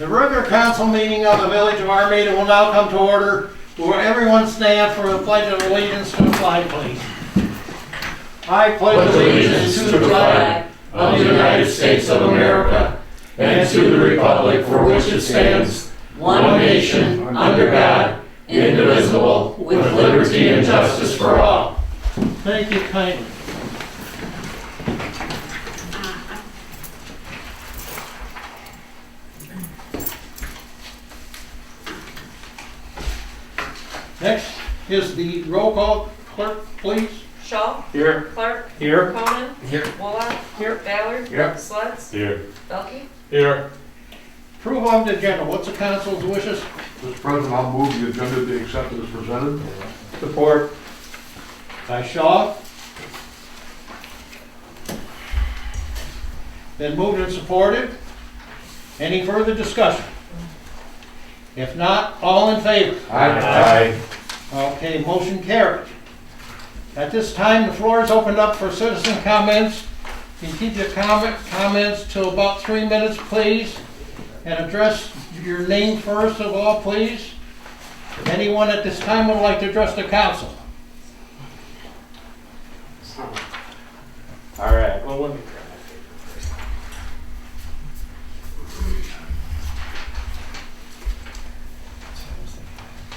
The regular council meeting of the Village of Armada will now come to order. Will everyone stand for the Pledge of Allegiance to the flag, please? I pledge allegiance to the flag of the United States of America and to the republic for which it stands, one nation, under God, indivisible, with liberty and justice for all. Thank you kindly. Next is the roll call. Clerk, please. Shaw. Here. Clark. Here. Conan. Here. Wallach. Here. Ballard. Here. Slutz. Here. Belkey. Here. Approval of the agenda. What's the council's wishes? Mr. President, I'll move the agenda be accepted as presented. Support. By Shaw. Been moved and supported. Any further discussion? If not, all in favor? Aye. Okay, motion carried. At this time, the floor is opened up for citizen comments. You can keep your comments to about 3 minutes, please. And address your name first of all, please. Anyone at this time would like to address the council? All right. Well, let me grab my paper first.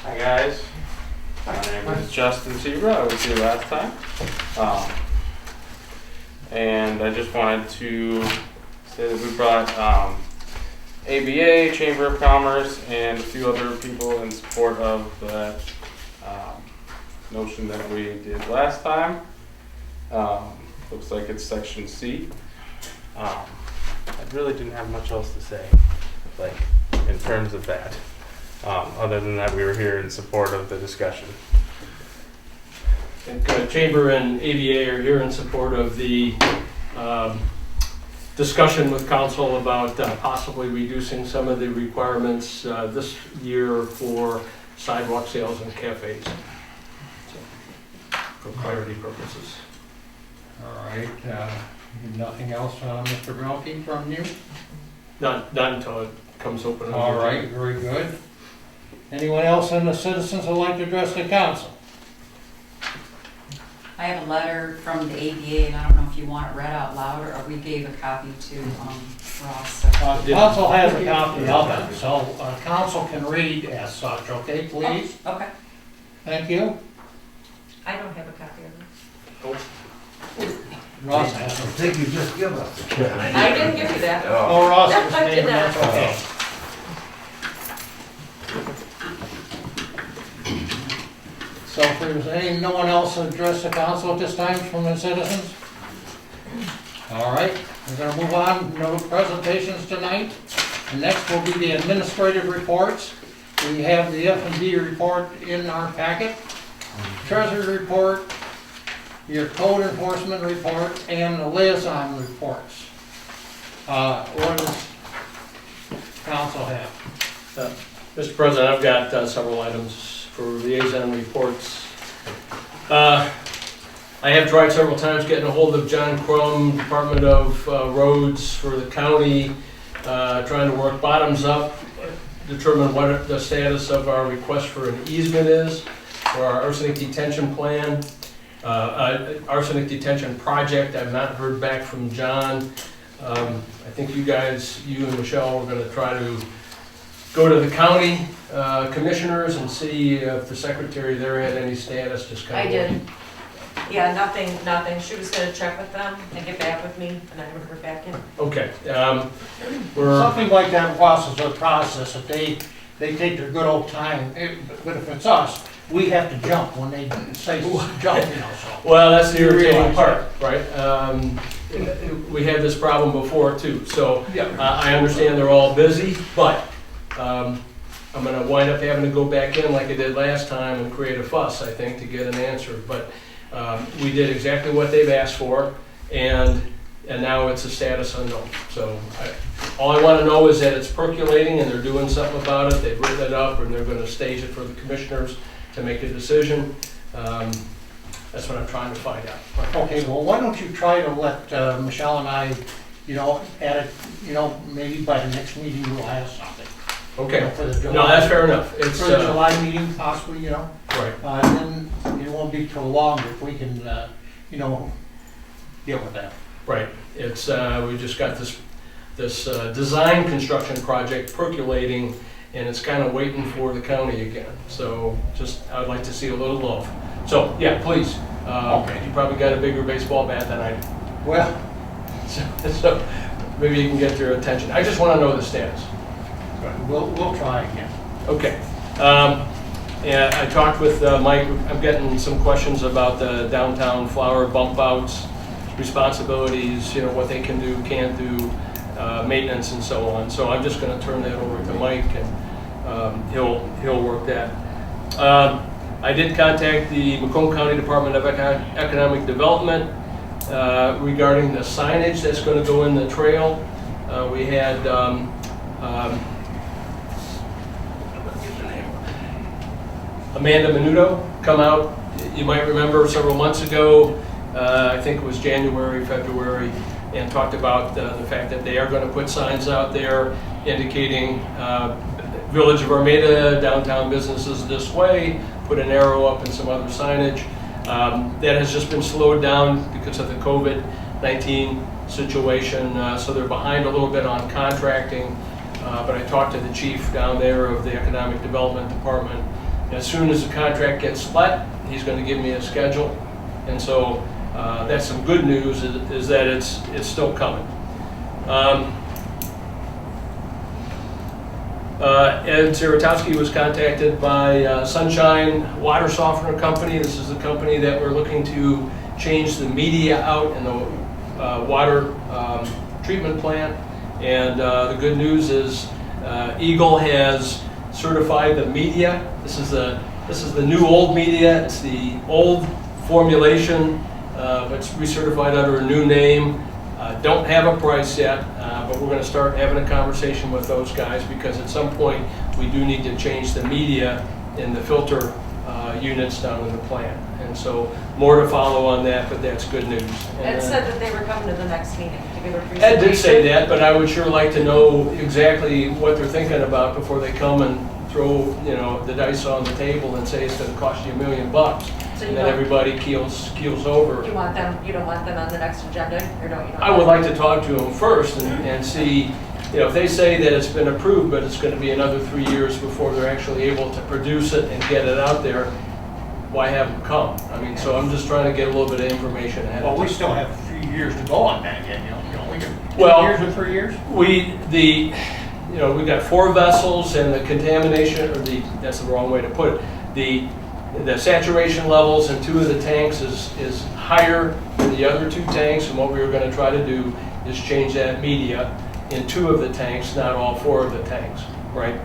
Hi guys. My name is Justin Sebra. I was here last time. And I just wanted to say that we brought ABA, Chamber of Commerce, and a few other people in support of that notion that we did last time. Looks like it's section C. I really didn't have much else to say, like in terms of that. Other than that, we were here in support of the discussion. I think Chamber and ABA are here in support of the discussion with council about possibly reducing some of the requirements this year for sidewalk sales and cafes, so, for clarity purposes. All right. Nothing else, Mr. Belkey, from you? Not until it comes open. All right, very good. Anyone else in the citizens would like to address the council? I have a letter from the ADA, and I don't know if you want it read out loud, or we gave a copy to Ross. So. Council has a copy of it, so council can read as such, okay, please? Oh, okay. Thank you. I don't have a copy of it. Ross has it. I think you just give us. I didn't give you that. Oh, Ross is I did saying not. that's okay. So if there's no one else to address the council at this time from the citizens? All right, we're gonna move on. No presentations tonight. And next will be the administrative reports. We have the F&D report in our packet, treasury report, your code enforcement report, and the liaison reports. What does council have? Mr. President, I've got several items for liaison reports. I have tried several times getting a hold of John Crum, Department of Roads for the county, trying to work bottoms up, determine what the status of our request for an easement is for our arsenic detention plan, arsenic detention project. I've not heard back from John. I think you and Michelle, are going to try to go to the county commissioners and see if the secretary there had any status. Just kind I of did. Yeah, nothing. She was gonna check with them and get back with me, and I haven't heard back yet. Okay. Something like that was a process that they take their good old time. But if it's us, we have to jump when they say jump, you know. So. Well, that's the irritating realize part, right? We had this problem before too, so I understand they're all busy, but I'm going to wind up having to go back in like I did last time and create a fuss, I think, to get an answer. But we did exactly what they've asked for, and now it's a status unknown. So all I want to know is that it's percolating and they're doing something about it. They've written it up and they're going to stage it for the commissioners to make a decision. That's what I'm trying to find out. Okay, well, why don't you try to let Michelle and I, add it, maybe by the next meeting we'll have something. Okay, For the July. no, that's fair enough. It's, For the July meeting possibly, you know, right, then it won't be prolonged if we can, you know, deal with that. right. It's, we just got this design construction project percolating, and it's kind of waiting for the county again. So just, I'd like to see a little love. So, yeah, please. Okay. You probably got a bigger baseball bat than I do. Well, So maybe you can get their attention. I just want to know the status. we'll try again. Okay. Yeah, I talked with Mike. I'm getting some questions about the downtown flower bump outs, responsibilities, you know, what they can do, can't do, maintenance and so on. So I'm just going to turn that over to Mike, and he'll work that. I did contact the Macomb County Department of Economic Development regarding the signage that's going to go in the trail. We had Amanda Menudo come out. You might remember several months ago, I think it was January, February, and talked about the fact that they are going to put signs out there indicating Village of Armada, downtown businesses this way, put an arrow up and some other signage. That has just been slowed down because of the COVID-19 situation, so they're behind a little bit on contracting. But I talked to the chief down there of the Economic Development Department. As soon as the contract gets let, he's going to give me a schedule. And so that's some good news, is that it's still coming. Ed Zaratowski was contacted by Sunshine Water Softener Company. This is the company that we're looking to change the media out in the water treatment plant. And the good news is Eagle has certified the media. This is the new old media. It's the old formulation, but it's recertified under a new name. Don't have a price yet, but we're going to start having a conversation with those guys, because at some point we do need to change the media in the filter units down in the plant. And so more to follow on that, but that's good news. Ed said that they were coming to the next meeting to give a presentation. Ed did say that, but I would sure like to know exactly what they're thinking about before they come and throw, you know, the dice on the table and say it's going to cost you $1 million, So and then everybody keels over. You don't want them on the next agenda, or don't you? I would like to talk to them first and see, you know, if they say that it's been approved, but it's going to be another 3 years before they're actually able to produce it and get it out there, why have them come? I mean, so I'm just trying to get a little bit of information ahead Well, of we time. still have a few years to go on that yet, you know, we got Well, 2 years or 3 years? You know, we've got 4 vessels, and the contamination, or that's the wrong way to put it, the saturation levels in 2 of the tanks is higher than the other 2 tanks, and what we were going to try to do is change that media in 2 of the tanks, not all 4 of the tanks, right?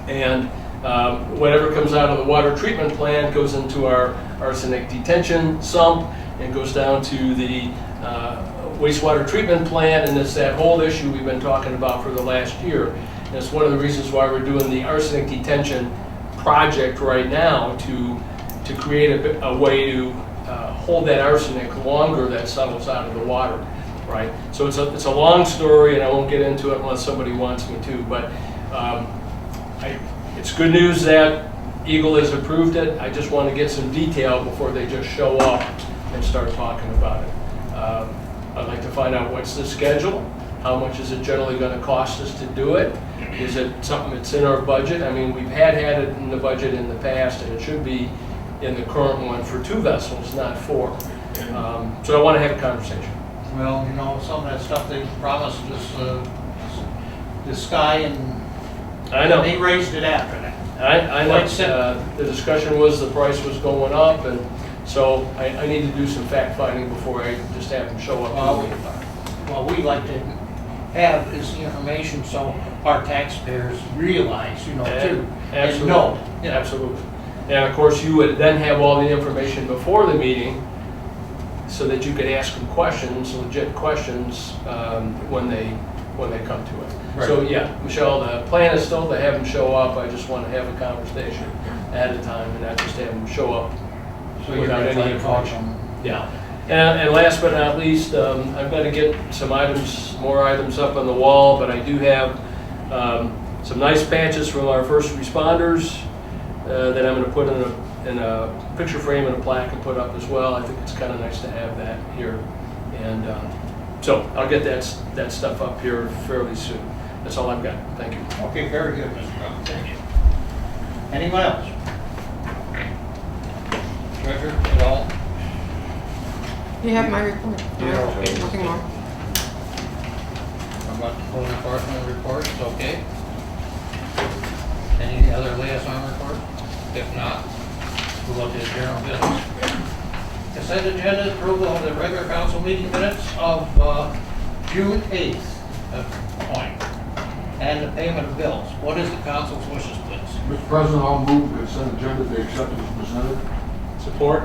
And whatever comes out of the water treatment plant goes into our arsenic detention sump and goes down to the wastewater treatment plant, and it's that whole issue we've been talking about for the last year. And it's one of the reasons why we're doing the arsenic detention project right now, to create a way to hold that arsenic longer that settles out of the water, right? So it's a long story, and I won't get into it unless somebody wants me to, but it's good news that Eagle has approved it. I just want to get some detail before they just show up and start talking about it. I'd like to find out what's the schedule, how much is it generally going to cost us to do it? Is it something that's in our budget? I mean, we've had it in the budget in the past, and it should be in the current one for 2 vessels, not 4. So I want to have a conversation. Well, you know, some of that stuff they promised us, the sky, and I know. they raised it after that. I know. The discussion was the price was going up, and so I need to do some fact finding before I just have them show up. Well, we like to have is the information so our taxpayers realize, you know, too. Absolutely. And know, you know. Absolutely. And of course, you would then have all the information before the meeting so that you could ask them questions, legit questions, when they come to it. Right. So yeah, Michelle, the plan is still to have them show up. I just want to have a conversation ahead of time and not just have them show up So you're without gonna try any to talk information. them. Yeah. And last but not least, I've got to get some more items up on the wall, but I do have some nice patches from our first responders that I'm going to put in a picture frame and a plaque and put up as well. I think it's kind of nice to have that here. And so I'll get that stuff up here fairly soon. That's all I've got. Thank you. Okay, very good, Mr. Brown, thank you. Anyone else? Treasurer, at all? You have my report. Yeah, okay. Nothing more. How about the code enforcement report, it's okay? Any other liaison report? If not, we'll go to the general business. Consent agenda, approval of the regular council meeting minutes of June 8th, point, and the payment of bills. What is the council's wishes, please? Mr. President, I'll move the consent agenda be accepted as presented. Support?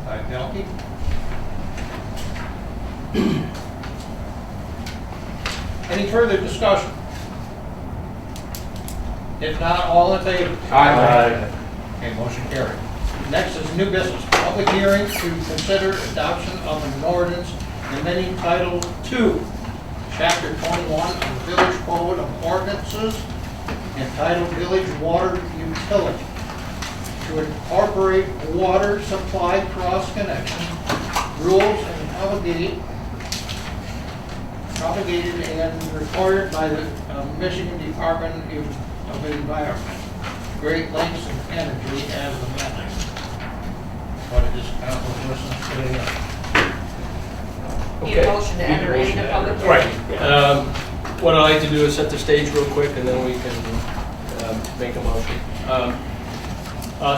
By Pelkey. Any further discussion? If not, all in favor? Aye. Okay, motion carried. Next is new business, public hearing to consider adoption of an ordinance amending Title II, Chapter 21 of the Village Code of Ordinances, entitled Village Water Utility, to incorporate water supply cross-connection rules and promulgated and required by the Michigan Department of Environment, Great Lakes and Energy as amended. What is council's wishes today? Need a motion to enter into public hearing. Right. What I'd like to do is set the stage real quick, and then we can make a motion.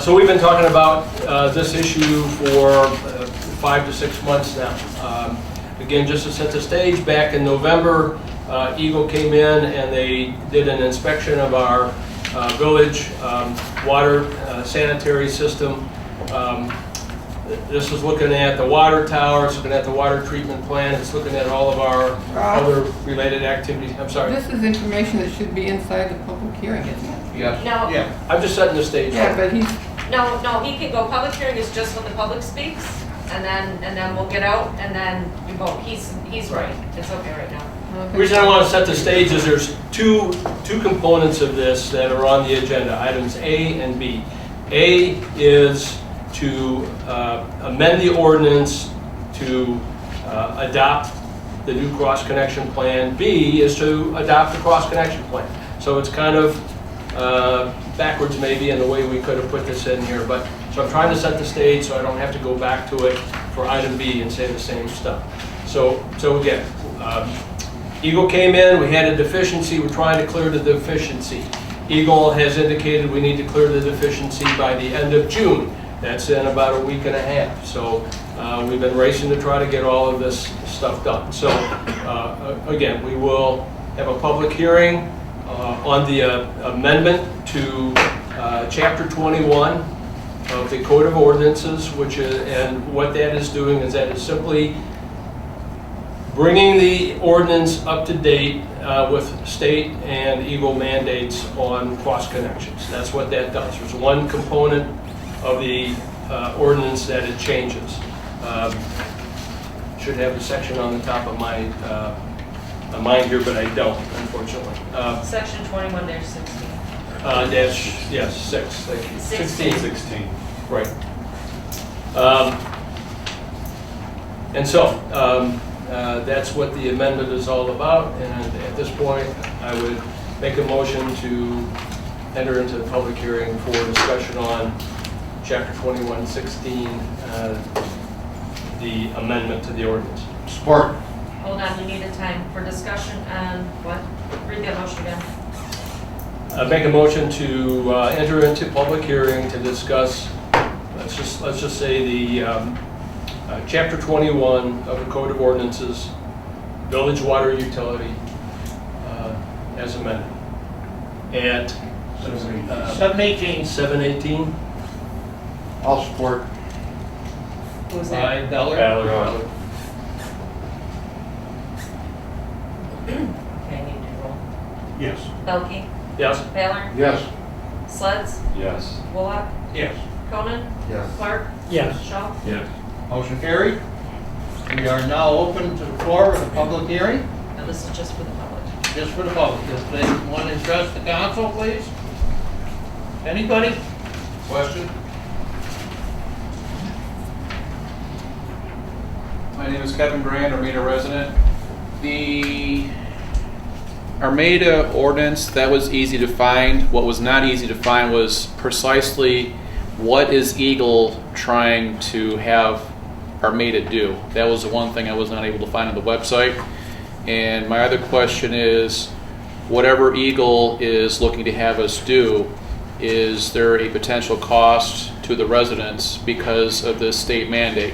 So we've been talking about this issue for 5 to 6 months now. Again, just to set the stage, back in November, Eagle came in and they did an inspection of our village water sanitary system. This is looking at the water tower, it's looking at the water treatment plant, it's looking at all of our other related activities. I'm sorry. This is information that should be inside the public hearing, isn't it? Yes. No. Yeah. I'm just setting the stage. Yeah, but he's, No, he can go, public hearing is just when the public speaks, and then we'll get out, and then you vote. He's right, it's okay right now. The reason I want to set the stage is there's two components of this that are on the agenda, items A and B. A is to amend the ordinance to adopt the new cross-connection plan. B is to adopt the cross-connection plan. So it's kind of backwards maybe in the way we could have put this in here, but so I'm trying to set the stage so I don't have to go back to it for item B and say the same stuff. So again, Eagle came in, we had a deficiency, we're trying to clear the deficiency. Eagle has indicated we need to clear the deficiency by the end of June. That's in about a week and a half. So we've been racing to try to get all of this stuff done. So again, we will have a public hearing on the amendment to Chapter 21 of the Code of Ordinances, which is, and what that is doing is that is simply bringing the ordinance up to date with state and Eagle mandates on cross connections. That's what that does. There's one component of the ordinance that it changes. Should have the section on the top of my mine here, but I don't, unfortunately. Section 21-16. Yes, 6. Thank you. 16. Right. And so that's what the amendment is all about. And at this point, I would make a motion to enter into the public hearing for discussion on Chapter 21-16, the amendment to the ordinance. Support. Hold on, you need a time for discussion and what? Read that motion again. Make a motion to enter into public hearing to discuss, let's just say the Chapter 21 of the Code of Ordinances, Village Water Utility, as amended. At 718. 7:18. I'll support. Who was that? By Beller. Ballard. Okay, I need to roll. Yes. Belkey, Yes. Baylor, Yes. Sleds, Yes. Bullock, Yes. Conan, Yes. Clark, Yes. Shaw. Yes. Motion carried. We are now open to the floor with a public hearing. Now this is just for the public. just for the public. If they want to address the council, please? Anybody? Question? My name is Kevin Grand, Armada resident. The Armada ordinance, that was easy to find. What was not easy to find was precisely what is Eagle trying to have Armada do. That was the one thing I was not able to find on the website. And my other question is, whatever Eagle is looking to have us do, is there a potential cost to the residents because of this state mandate?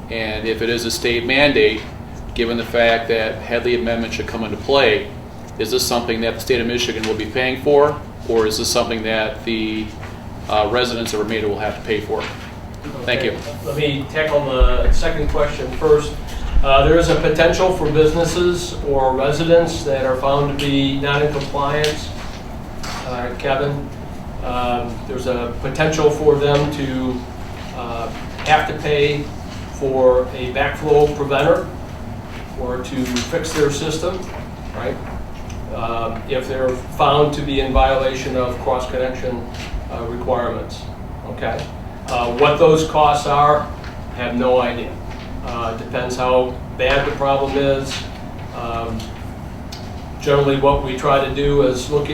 And if it is a state mandate, given the fact that Headley Amendment should come into play, is this something that the state of Michigan will be paying for, or is this something that the residents of Armada will have to pay for? Thank you. Let me tackle the second question first. There is a potential for businesses or residents that are found to be not in compliance, Kevin. There's a potential for them to have to pay for a backflow preventer or to fix their system, right? If they're found to be in violation of cross-connection requirements, okay? What those costs are, I have no idea. Depends how bad the problem is. Generally what we try to do is look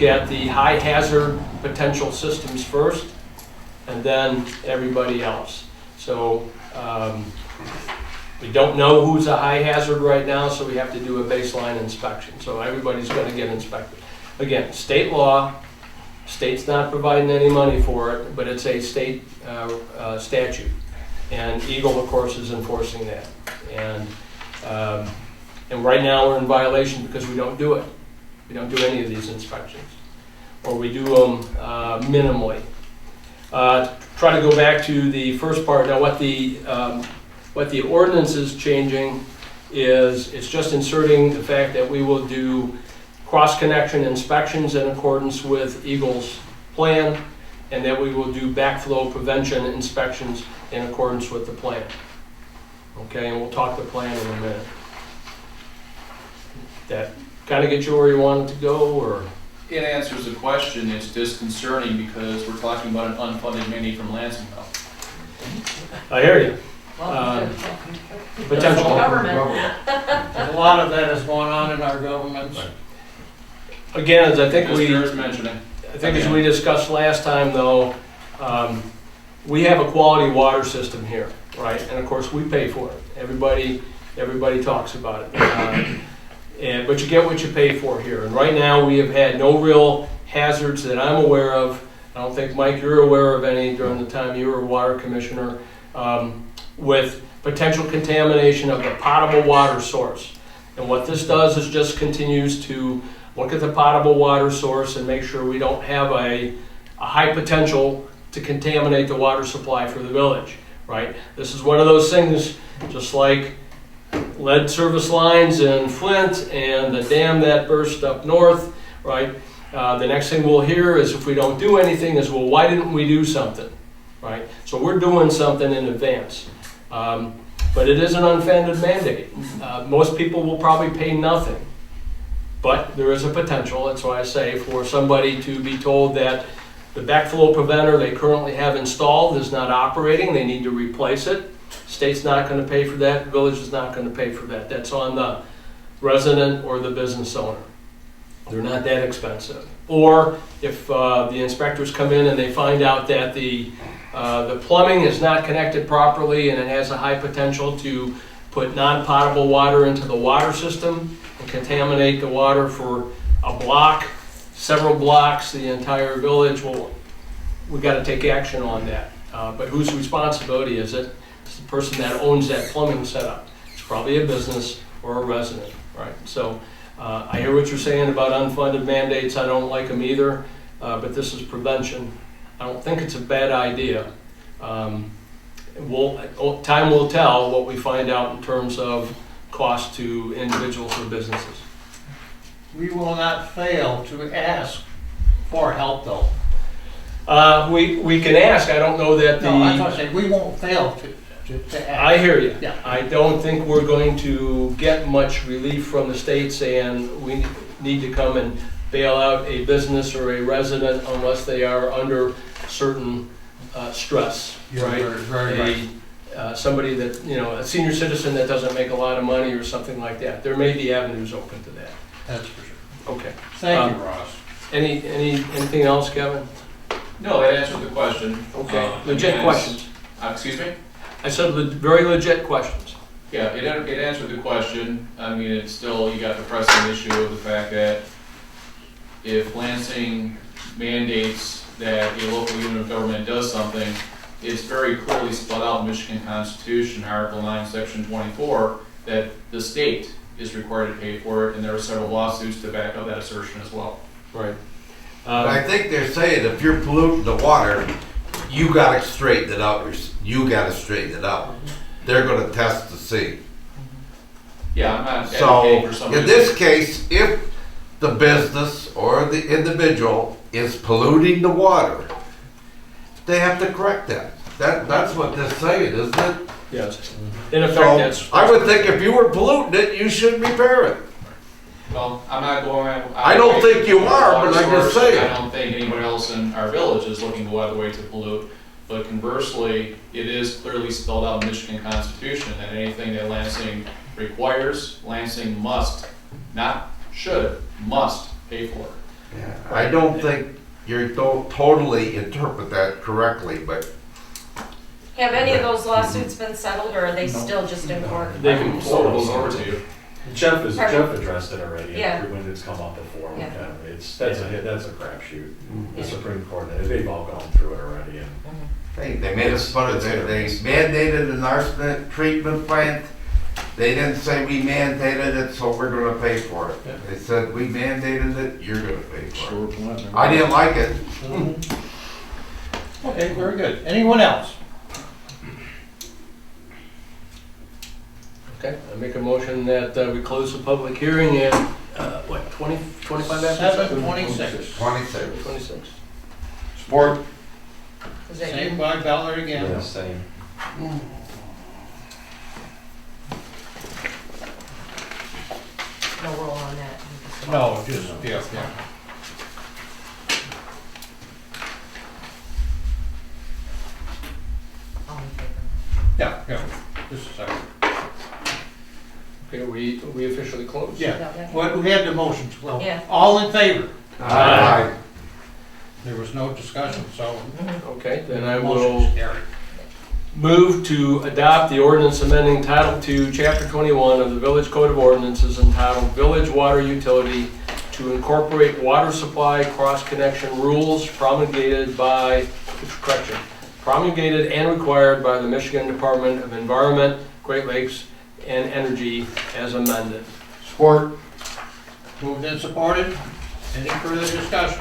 at the high hazard potential systems first, and then everybody else. So we don't know who's a high hazard right now, so we have to do a baseline inspection. So everybody's going to get inspected. Again, state law, state's not providing any money for it, but it's a state statute. And Eagle, of course, is enforcing that. And right now we're in violation because we don't do it. We don't do any of these inspections. Or we do them minimally. Try to go back to the first part. Now what the ordinance is changing is it's just inserting the fact that we will do cross-connection inspections in accordance with Eagle's plan, and that we will do backflow prevention inspections in accordance with the plan. Okay, and we'll talk the plan in a minute. That kind of get you where you wanted to go, or? It answers the question. It's disconcerting because we're talking about an unfunded mandate from Lansingville. I hear you. Potential Potential. government. A lot of that is going on in our governments. Again, as I think mentioning. as we discussed last time, though, we have a quality water system here, right? And of course, we pay for it. Everybody talks about it. But you get what you pay for here. And right now, we have had no real hazards that I'm aware of. I don't think, Mike, you're aware of any during the time you were water commissioner, with potential contamination of the potable water source. And what this does is just continues to look at the potable water source and make sure we don't have a high potential to contaminate the water supply for the village, right? This is one of those things, just like lead service lines in Flint and the dam that burst up north, right? The next thing we'll hear is, if we don't do anything, is, well, why didn't we do something, right? So we're doing something in advance. But it is an unfunded mandate. Most people will probably pay nothing, but there is a potential, that's why I say, for somebody to be told that the backflow preventer they currently have installed is not operating, they need to replace it. State's not going to pay for that, the village is not going to pay for that. That's on the resident or the business owner. They're not that expensive. Or if the inspectors come in and they find out that the plumbing is not connected properly and it has a high potential to put non-potable water into the water system and contaminate the water for a block, several blocks, the entire village, well, we've got to take action on that. But whose responsibility is it? It's the person that owns that plumbing setup. It's probably a business or a resident, right? So I hear what you're saying about unfunded mandates. I don't like them either, but this is prevention. I don't think it's a bad idea. Time will tell what we find out in terms of cost to individuals or businesses. We will not fail to ask for help, though. We can ask. I don't know that No, that's what I'm saying, we won't fail to. to add. I hear you. Yeah. I don't think we're going to get much relief from the state saying we need to come and bail out a business or a resident unless they are under certain stress, You're right? very right. Somebody that, you know, a senior citizen that doesn't make a lot of money or something like that. There may be avenues open to that. That's for sure. Okay. Thank you, Ross. Anything else, Kevin? No, that answered the question. Okay. Legit Yes. questions. Excuse me? I said very legit questions. Yeah, it answered the question. I mean, it's still, you got the pressing issue of the fact that if Lansing mandates that a local unit of government does something, it's very clearly spelled out in the Michigan Constitution, Article 9, Section 24, that the state is required to pay for it, and there are several lawsuits to back up that assertion as well. Right. But I think they're saying if you're polluting the water, you gotta straighten it out. You gotta straighten it out. They're gonna test to see. Yeah, I'm not So, advocating for somebody. in this case, if the business or the individual is polluting the water, they have to correct that. That's what they're saying, isn't it? Yes. In effect, So, that's. I would think if you were polluting it, you should repair it. Well, I'm not going. I don't think you are, but I'm just saying. I don't think anyone else in our village is looking to go out of the way to pollute. But conversely, it is clearly spelled out in the Michigan Constitution that anything that Lansing requires, Lansing must, not should, must pay for it. I don't think you don't totally interpret that correctly, but Have any of those lawsuits been settled, or are they still just in court? They I can can forward those over to you. Jeff Pardon? addressed it already. Yeah. When it's come up before. Yeah. That's a crapshoot. The Yeah. Supreme Court, they've all gone through it already. And they made us fun of it. They mandated an arsenic treatment plant. They didn't say we mandated it, so we're gonna pay for it. Yeah. They said we mandated it, you're gonna pay for Sure, it. plant. I didn't like it. Okay, very good. Anyone else? Okay, I make a motion that we close the public hearing at, 25 after 7:26. 26. 26. Support. Is that Same you? by Ballard again. same. No roll on that. No, just, yeah. All in favor? Yeah, just a second. Okay, we officially closed? Yeah, well, we had the motions, well, Yeah. all in favor? Aye. There was no discussion, so. Okay, then I Motion's will carried. move to adopt the ordinance amending Title II, Chapter 21 of the Village Code of Ordinances entitled Village Water Utility to incorporate water supply cross-connection rules promulgated and required by the Michigan Department of Environment, Great Lakes, and Energy as amended. Support. Moved and supported. Any further discussion?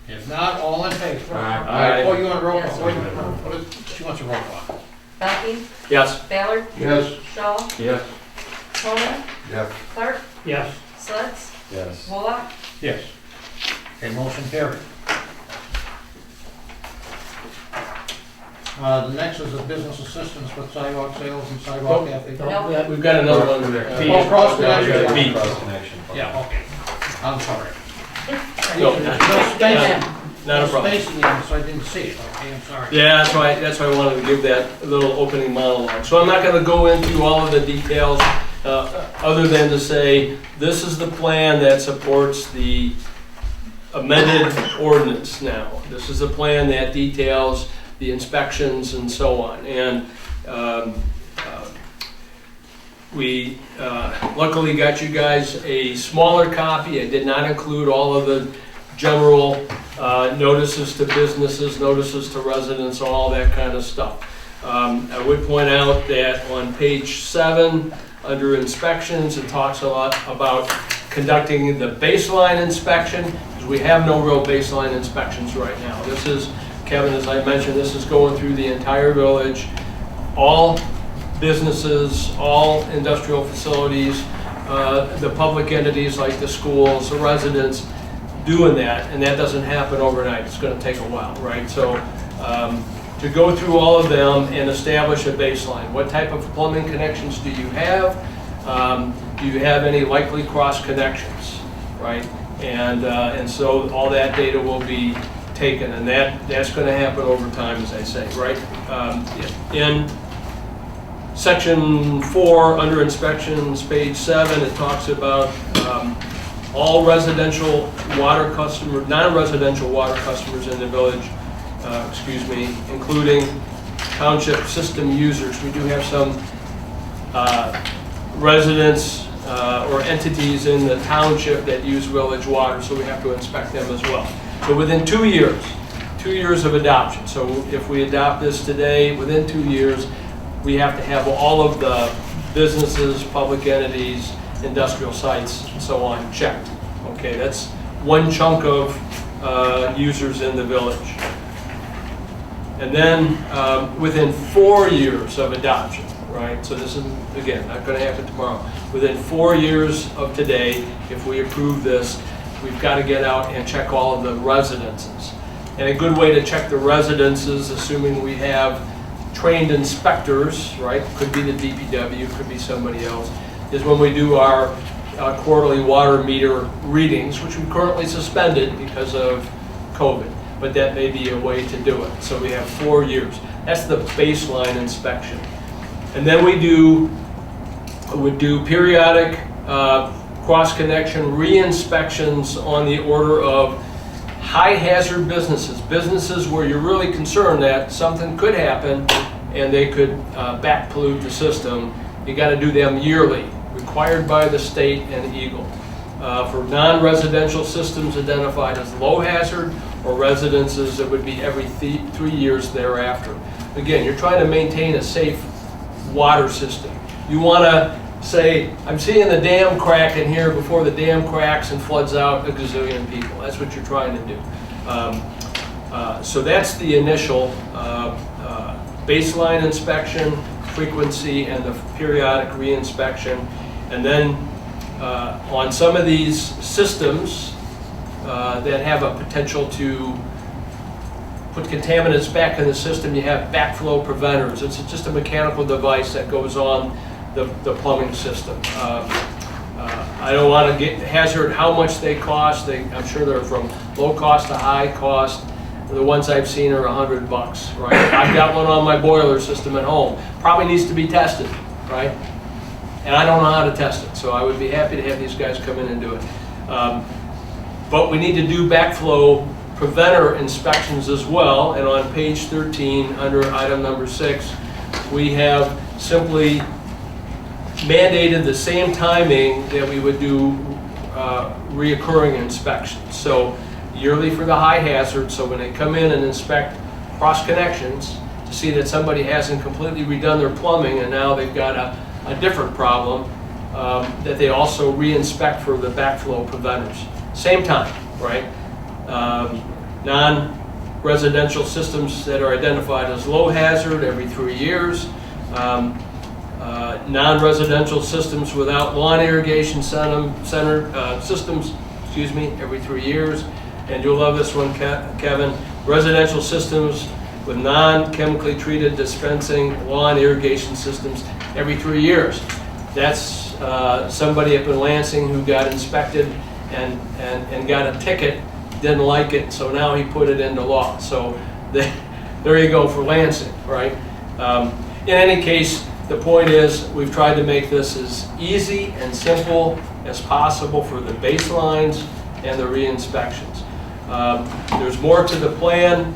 If not, all in favor? Aye. Oh, you want a roll Yes. call? Wait a minute. She wants a roll call. Balky? Yes? Ballard? Yes. Shaw? Yes. Coleman? Yes. Clark? Yes. Sledge? Yes. Wolock? Yes. Okay, motion carried. The next is the business assistance with sidewalk sales and sidewalk cafe. No. We've got another one. Oh, cross connection. B. Cross connection. Yeah, okay. I'm sorry. No. There's no space, Not a problem. space in the end, so I didn't see it. Okay, I'm sorry. Yeah, that's why I wanted to give that little opening monologue. So I'm not gonna go into all of the details, other than to say, this is the plan that supports the amended ordinance now. This is the plan that details the inspections and so on. And we luckily got you guys a smaller copy. I did not include all of the general notices to businesses, notices to residents, all that kind of stuff. I would point out that on page 7, under inspections, it talks a lot about conducting the baseline inspection, because we have no real baseline inspections right now. This is, Kevin, as I mentioned, this is going through the entire village, all businesses, all industrial facilities, the public entities like the schools, the residents. doing that, and that doesn't happen overnight. It's going to take a while, right? So to go through all of them and establish a baseline. What type of plumbing connections do you have? Do you have any likely cross connections, right? And so all that data will be taken, and that's going to happen over time, as I say, right? In Section 4, under inspections, page 7, it talks about all residential water customers, non-residential water customers in the village, including township system users. We do have some residents or entities in the township that use village water, so we have to inspect them as well. So within 2 years of adoption. So if we adopt this today, within 2 years, we have to have all of the businesses, public entities, industrial sites, and so on checked. Okay, that's one chunk of users in the village. And then within 4 years of adoption, right? So this is, again, not going to happen tomorrow. Within 4 years of today, if we approve this, we've got to get out and check all of the residences. And a good way to check the residences, assuming we have trained inspectors, right? Could be the DPW, could be somebody else, is when we do our quarterly water meter readings, which we currently suspended because of COVID, but that may be a way to do it. So we have 4 years. That's the baseline inspection. And then we do periodic cross-connection re-inspections on the order of high-hazard businesses, businesses where you're really concerned that something could happen and they could back pollute the system. You got to do them yearly, required by the state and Eagle. For non-residential systems identified as low hazard or residences, it would be every 3 years thereafter. Again, you're trying to maintain a safe water system. You want to say, I'm seeing the dam crack in here before the dam cracks and floods out a gazillion people. That's what you're trying to do. So that's the initial baseline inspection, frequency, and the periodic re-inspection. And then on some of these systems that have a potential to put contaminants back in the system, you have backflow preventers. It's just a mechanical device that goes on the plumbing system. I don't want to hazard how much they cost. I'm sure they're from low cost to high cost. The ones I've seen are $100, right? I've got one on my boiler system at home. Probably needs to be tested, right? And I don't know how to test it, so I would be happy to have these guys come in and do it. But we need to do backflow preventer inspections as well, and on page 13, under item number 6, we have simply mandated the same timing that we would do reoccurring inspections. So yearly for the high hazard, so when they come in and inspect cross connections to see that somebody hasn't completely redone their plumbing and now they've got a different problem, that they also re-inspect for the backflow preventers. Same time, right? Non-residential systems that are identified as low hazard every 3 years. Non-residential systems without lawn irrigation systems, every 3 years. And you'll love this one, Kevin. Residential systems with non-chemically treated dispensing lawn irrigation systems every 3 years. That's somebody up in Lansing who got inspected and got a ticket, didn't like it, so now he put it into law. So there you go for Lansing, right? In any case, the point is we've tried to make this as easy and simple as possible for the baselines and the re-inspections. There's more to the plan.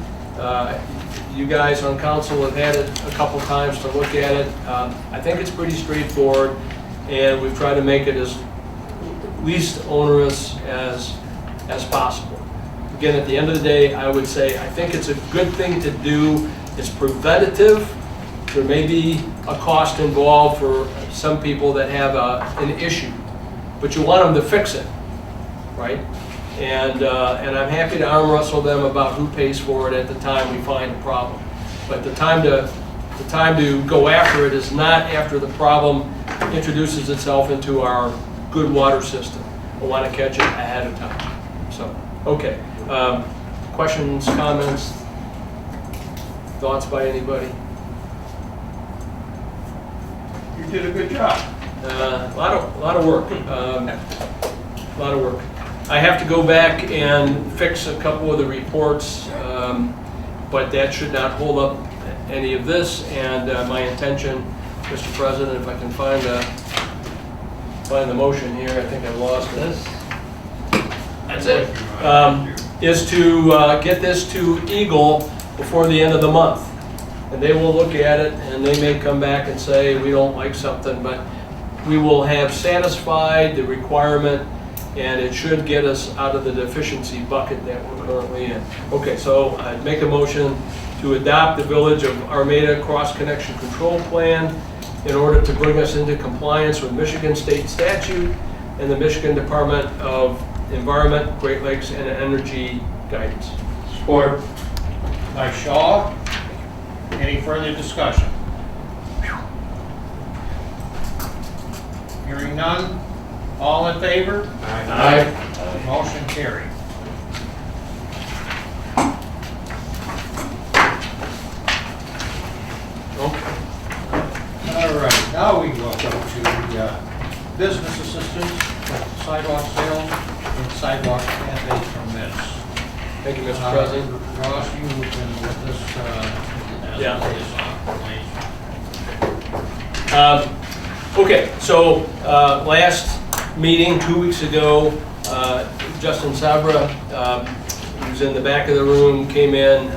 You guys on council have had it a couple times to look at it. I think it's pretty straightforward, and we've tried to make it as least onerous as possible. Again, at the end of the day, I would say I think it's a good thing to do. It's preventative. There may be a cost involved for some people that have an issue, but you want them to fix it, right? And I'm happy to arm wrestle them about who pays for it at the time we find a problem. But the time to go after it is not after the problem introduces itself into our good water system. We want to catch it ahead of time. So, Okay. Questions, comments, thoughts by anybody? You did a good job. A lot of work. A lot of work. I have to go back and fix a couple of the reports, but that should not hold up any of this. And my intention, Mr. President, if I can find the motion here, I think I've lost this. That's it. Is to get this to Eagle before the end of the month. And they will look at it and they may come back and say, we don't like something, but we will have satisfied the requirement and it should get us out of the deficiency bucket that we're currently in. Okay, so I'd make a motion to adopt the Village of Armada Cross-Connection Control Plan in order to bring us into compliance with Michigan State Statute and the Michigan Department of Environment, Great Lakes, and Energy guidance. Support. By Shaw. Any further discussion? Hearing none. All in favor? Aye. Motion carried. Okay. All right, now we will go to business assistance, sidewalk sales, and sidewalk cafes permits. Thank you, Mr. President. Ross, you've been with this, Yeah. this Okay, so last meeting, 2 weeks ago, Justin Sabra, who's in the back of the room, came in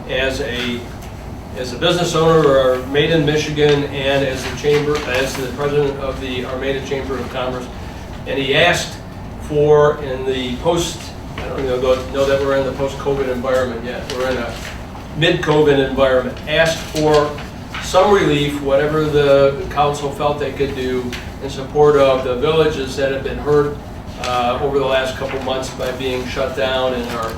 as a business owner of Armada, Michigan, and as the president of the Armada Chamber of Commerce, and he asked for, in the post, I don't even know that we're in the post-COVID environment yet, we're in a mid-COVID environment, asked for some relief, whatever the council felt they could do in support of the villages that have been hurt over the last couple months by being shut down and are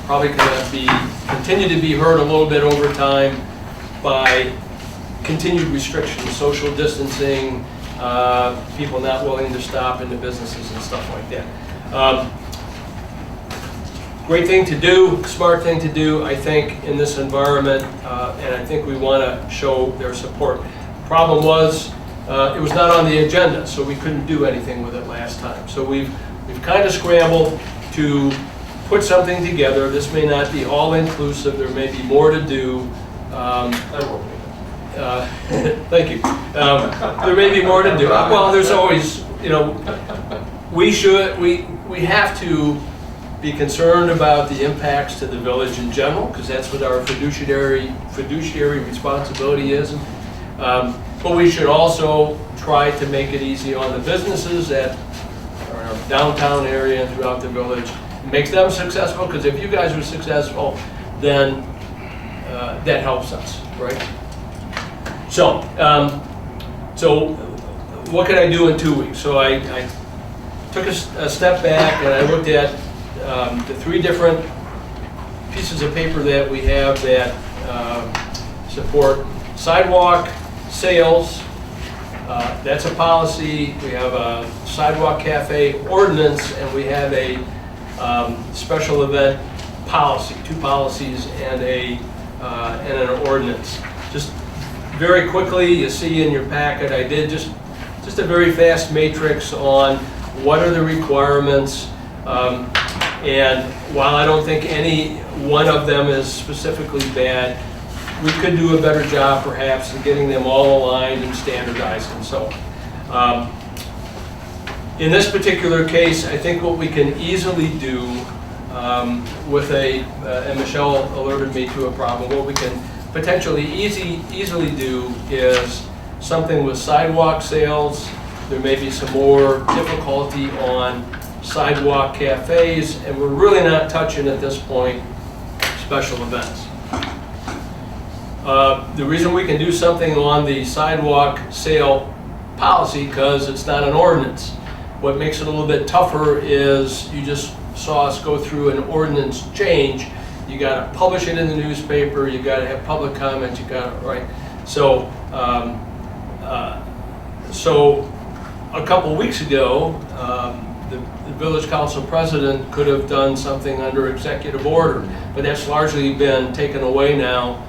probably going to continue to be hurt a little bit over time by continued restrictions, social distancing, people not willing to stop into businesses and stuff like that. Great thing to do, smart thing to do, I think, in this environment, and I think we want to show their support. Problem was, it was not on the agenda, so we couldn't do anything with it last time. So we've kind of scrambled to put something together. This may not be all-inclusive, there may be more to do. Thank you. There may be more to do. Well, there's always, we have to be concerned about the impacts to the village in general, because that's what our fiduciary responsibility is. But we should also try to make it easy on the businesses that are in our downtown area and throughout the village. Make them successful, because if you guys are successful, then that helps us, right? So, what could I do in 2 weeks? So I took a step back and I looked at the 3 different pieces of paper that we have that support sidewalk sales. That's a policy. We have a sidewalk cafe ordinance, and we have a special event policy. 2 policies and an ordinance. Just very quickly, you see in your packet, I did just a very fast matrix on what are the requirements. And while I don't think any one of them is specifically bad, we could do a better job perhaps in getting them all aligned and standardized and so on. In this particular case, I think what we can easily do and Michelle alerted me to a problem, what we can potentially easily do is something with sidewalk sales. There may be some more difficulty on sidewalk cafes, and we're really not touching at this point special events. The reason we can do something on the sidewalk sale policy, because it's not an ordinance. What makes it a little bit tougher is you just saw us go through an ordinance change. You got to publish it in the newspaper, you got to have public comment, you got to, right? So, so a couple weeks ago, the village council president could have done something under executive order, but that's largely been taken away now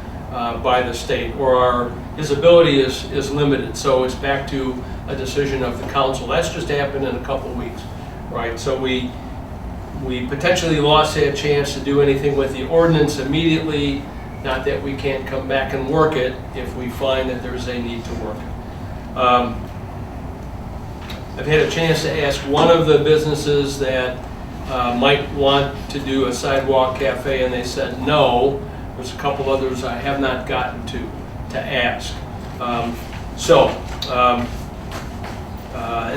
by the state, or his ability is limited, so it's back to a decision of the council. That's just happened in a couple weeks, right? So we potentially lost that chance to do anything with the ordinance immediately, not that we can't come back and work it if we find that there's a need to work it. I've had a chance to ask one of the businesses that might want to do a sidewalk cafe, and they said no. There's a couple others I have not gotten to ask. And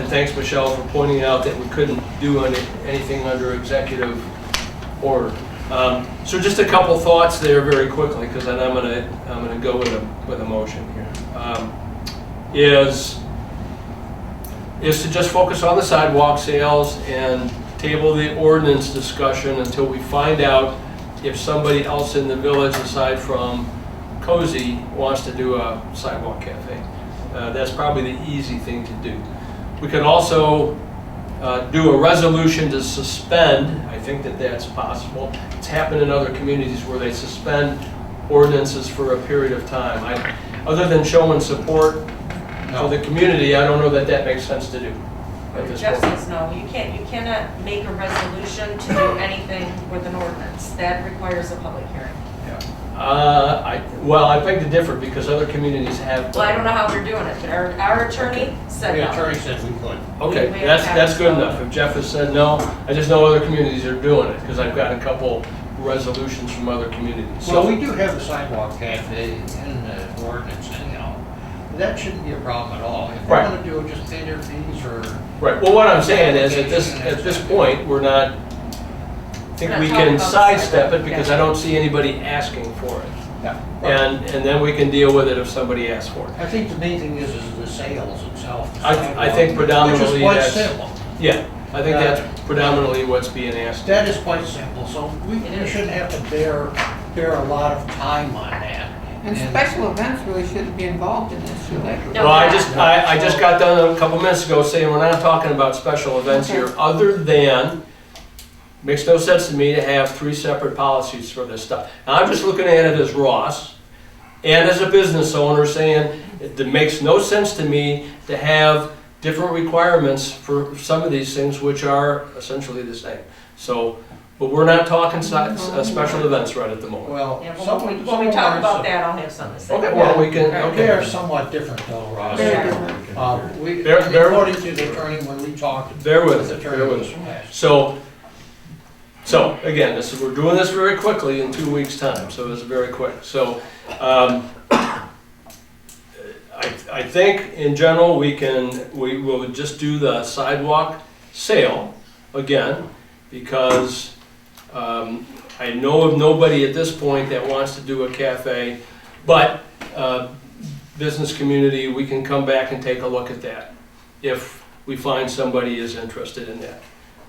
thanks, Michelle, for pointing out that we couldn't do anything under executive order. So just a couple thoughts there very quickly, because then I'm gonna go with a motion here. Is to just focus on the sidewalk sales and table the ordinance discussion until we find out if somebody else in the village, aside from Cozy, wants to do a sidewalk cafe. That's probably the easy thing to do. We could also do a resolution to suspend. I think that that's possible. It's happened in other communities where they suspend ordinances for a period of time. Other than showing support for the community, I don't know that that makes sense to do. Jeff says no, you cannot make a resolution to do anything with an ordinance. That requires a public hearing. I beg to differ because other communities have. Well, I don't know how they're doing it, but our attorney said no. The attorney said we could. Okay, We that's good enough. If Jeff has said no, I just know other communities are doing it, because I've got a couple resolutions from other communities. Well, we do have the sidewalk cafe in the ordinance anyhow. That shouldn't be a problem at all. If they're gonna do it, just pay their fees or. Right, well, what I'm saying is, at this point, we're not, I think we can sidestep it, because I don't see anybody asking for it. Yeah. And then we can deal with it if somebody asks for it. I think the main thing is the sales itself. the I sidewalk, think predominantly which is quite that's- simple. Yeah, I think that's predominantly what's being asked. That is quite simple, so we shouldn't have to bear a lot of time on that. And special events really shouldn't be involved in this, should they? No, Well, I just got done a couple minutes ago saying we're not talking about special events here, other than, makes no sense to me to have 3 separate policies for this stuff. Now, I'm just looking at it as Ross, and as a business owner saying, it makes no sense to me to have different requirements for some of these things, which are essentially the same. So, but we're not talking special events right at the moment. Well, Yeah, some when we some talk are about that, I'll have something to say. Okay, well, we can, They are okay. somewhat different though, Ross. Very different. According to the attorney, when we talked. Bear with the it, attorney bear with was it. last. So again, we're doing this very quickly in 2 weeks' time, so it's very quick. So I think in general we will just do the sidewalk sale again, because I know of nobody at this point that wants to do a cafe, but business community, we can come back and take a look at that if we find somebody is interested in that.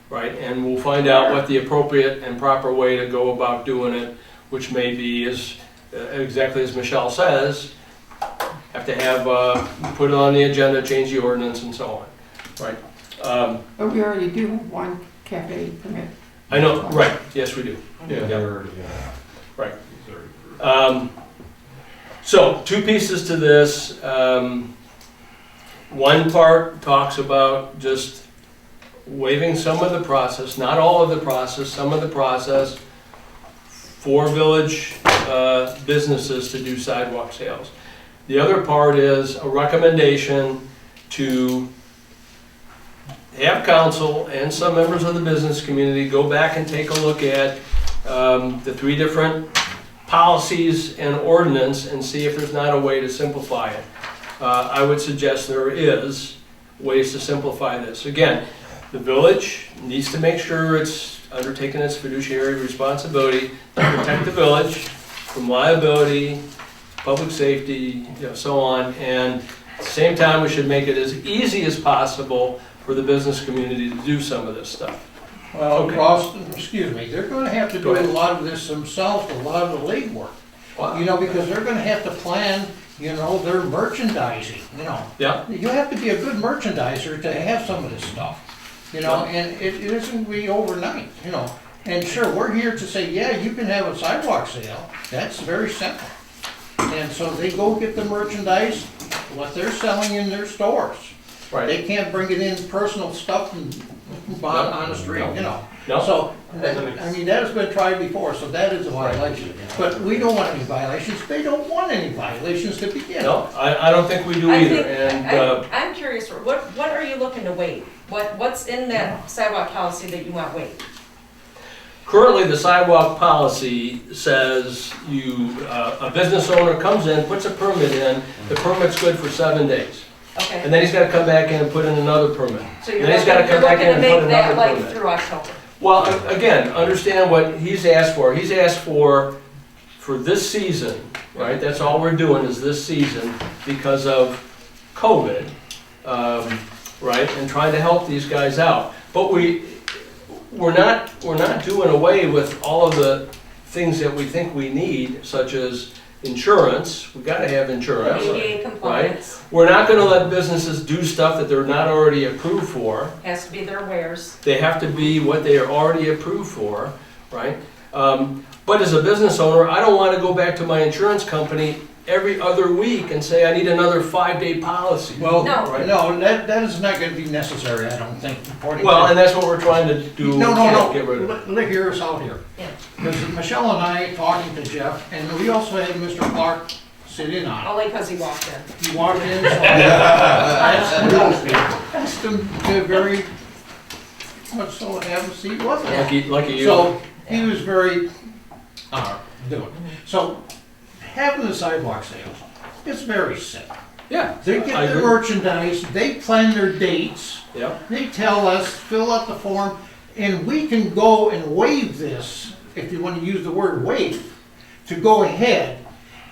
Right, and we'll find out what the appropriate and proper way to go about doing it, which may be is exactly as Michelle says, have to have put it on the agenda, change the ordinance, and so on. Right. But we already do have one cafe permit. I know. Right. Yes, we do. Yeah. Right. So 2 pieces to this. One part talks about just waiving some of the process, not all of the process, some of the process for village businesses to do sidewalk sales. The other part is a recommendation to have council and some members of the business community go back and take a look at the 3 different policies and ordinance and see if there's not a way to simplify it. I would suggest there is ways to simplify this. Again, the village needs to make sure it's undertaking its fiduciary responsibility to protect the village from liability, public safety, so on. And at the same time, we should make it as easy as possible for the business community to do some of this stuff. Well, Okay. Ross, excuse me, they're gonna have to do a lot of this themselves, a lot of the legwork. Because they're gonna have to plan, their merchandising, Yeah. You have to be a good merchandiser to have some of this stuff. you know, and it isn't be overnight, you know. And sure, we're here to say, yeah, you can have a sidewalk sale, that's very simple. And so they go get the merchandise, what they're selling in their stores. Right. They can't bring it in personal stuff and on the street, you know. No. So, I mean, that has been tried before, so that is a violation. But we don't want any violations, they don't want any violations to begin. No, I don't think we do I either, think, and, I'm curious, what are you looking to waive? What's in that sidewalk policy that you want waived? currently the sidewalk policy says a business owner comes in, puts a permit in, the permit's good for 7 days. Okay. And then he's gotta come back in and put in another permit. So you're Then he's gotta looking, come back in and put to make that another like permit. through October? Well, again, understand what he's asked for. He's asked for this season, right? That's all we're doing is this season because of COVID, right? And trying to help these guys out. But we're not doing away with all of the things that we think we need, such as insurance. We've got to have insurance. ADA compliance. We're not going to let businesses do stuff that they're not already approved for. Has to be their wares. They have to be what they are already approved for, right? But as a business owner, I don't want to go back to my insurance company every other week and say, I need another 5-day policy. Well, No. no, that is not gonna be necessary, I don't think, according to. Well, and that's what we're trying to do. No, Get rid of. Look, hear us out here. Yeah. Because Michelle and I talking to Jeff, and we also had Mr. Clark sit in on it. Only because he walked in. He walked in, so asked him to very much so have a seat, wasn't it? Lucky you. So, he was very, doing it. So, having the sidewalk sales, it's very simple. Yeah. They I get the agree. merchandise, they plan their dates, Yeah. they tell us, fill out the form, and we can go and waive this, if you want to use the word waive, to go ahead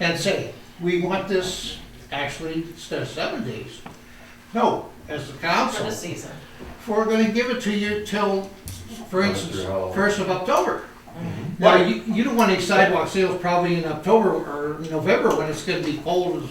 and say, we want this actually instead of 7 days. No, as the For council, the season. we're gonna give it to you till, for instance, After 1st of October. Now, you don't want any sidewalk sales probably in October or November when it's gonna be cold as.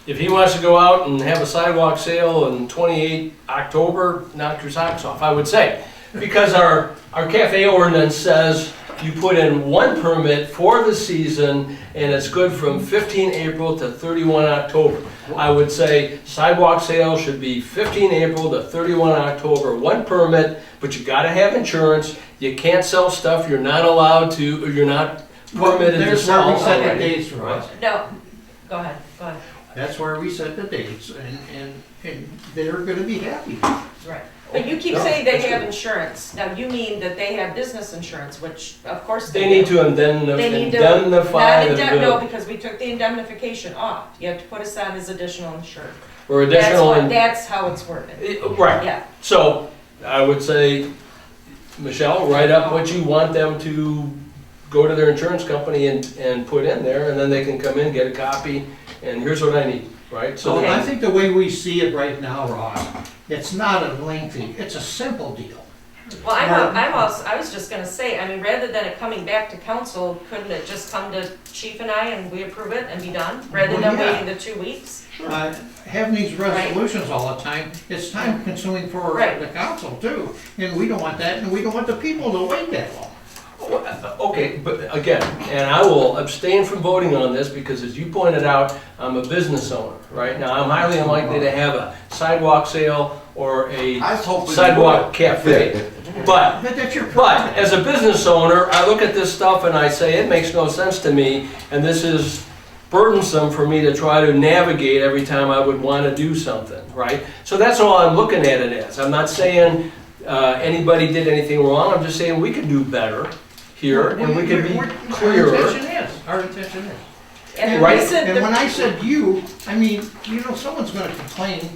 If he wants to go out and have a sidewalk sale on 28 October, knock your socks off, I would say. Because our cafe ordinance says you put in one permit for the season and it's good from 15 April to 31 October. I would say sidewalk sales should be 15 April to 31 October, one permit, but you gotta have insurance. You can't sell stuff you're not allowed to, or you're not permitted to There's where sell. we set the already. dates for us. No, go ahead. That's where we set the dates, and they're gonna be happy. Right. But you keep saying they have insurance. Now, you mean that they have business insurance, which of course They need to They need to, indemnify not the no, because we took the indemnification off. You have to put us on as additional insured. or additional. That's how it's worded. Right. Yeah. So I would say, Michelle, write up what you want them to go to their insurance company and put in there, and then they can come in, get a copy, and here's what I need, right? So So I think the way we see it right now, Ross, it's not a lengthy, it's a simple deal. Well, I was just gonna say, I mean, rather than it coming back to council, couldn't it just come to Chief and I and we approve it and be done? Rather Well, than yeah. waiting the 2 weeks? Having these resolutions all the time, it's time consuming for Right. the council too, and we don't want that, and we don't want the people to wait that long. okay, but again, and I will abstain from voting on this because as you pointed out, I'm a business owner, right? Now, I'm highly unlikely to have a sidewalk sale or a I was hoping you sidewalk would. cafe. But But that's your But prerogative. as a business owner, I look at this stuff and I say, it makes no sense to me, and this is burdensome for me to try to navigate every time I would want to do something, right? So that's all I'm looking at it as. I'm not saying anybody did anything wrong, I'm just saying we could do better here, and we could be Our clearer. intention is. And Right. we said And the- when I said you, I mean, someone's gonna complain,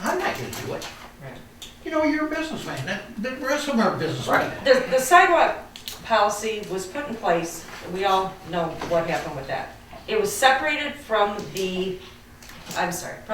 I'm not gonna do it. Right. You're a businessman, the rest of them are businessmen. The sidewalk policy was put in place, we all know what happened with that. It was separated from the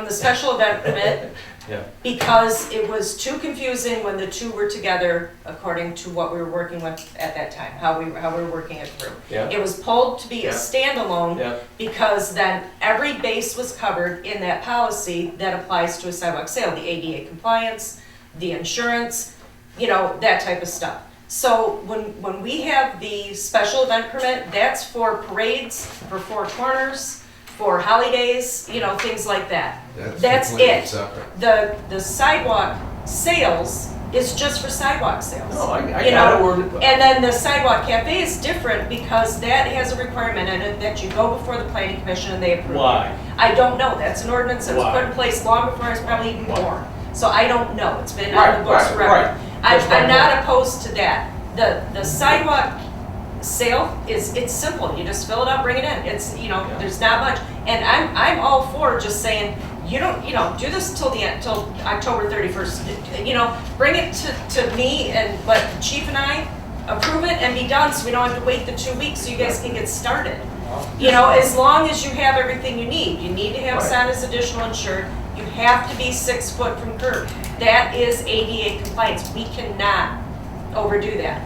special event permit. Yeah. Because it was too confusing when the two were together, according to what we were working with at that time, how we were working it through. Yeah. It was pulled to be a Yeah. standalone, Yeah. because then every base was covered in that policy that applies to a sidewalk sale, the ADA compliance, the insurance, that type of stuff. So when we have the special event permit, that's for parades, for Four Corners, for holidays, things like that. That's completely it. separate. The sidewalk sales is just for sidewalk sales. No, I got it. And then the sidewalk cafe is different because that has a requirement in it that you go before the planning commission and they approve. Why? I don't know. That's an ordinance that was Why? put in place long before I was probably even Why? born. So I don't know. It's been Right, on the books right, forever. right. That's my I'm not point. opposed to that. The sidewalk sale it's simple. You just fill it up, bring it in. It's there's not much. And I'm all for just saying you don't do this till October 31st. Bring it to me and let the chief and I approve it and be done, so we don't have to wait the 2 weeks so you guys can get started. As long as you have everything you need. You need to have sign as additional insured. You have to be 6 foot from curb. That is ADA compliance. We cannot overdo that.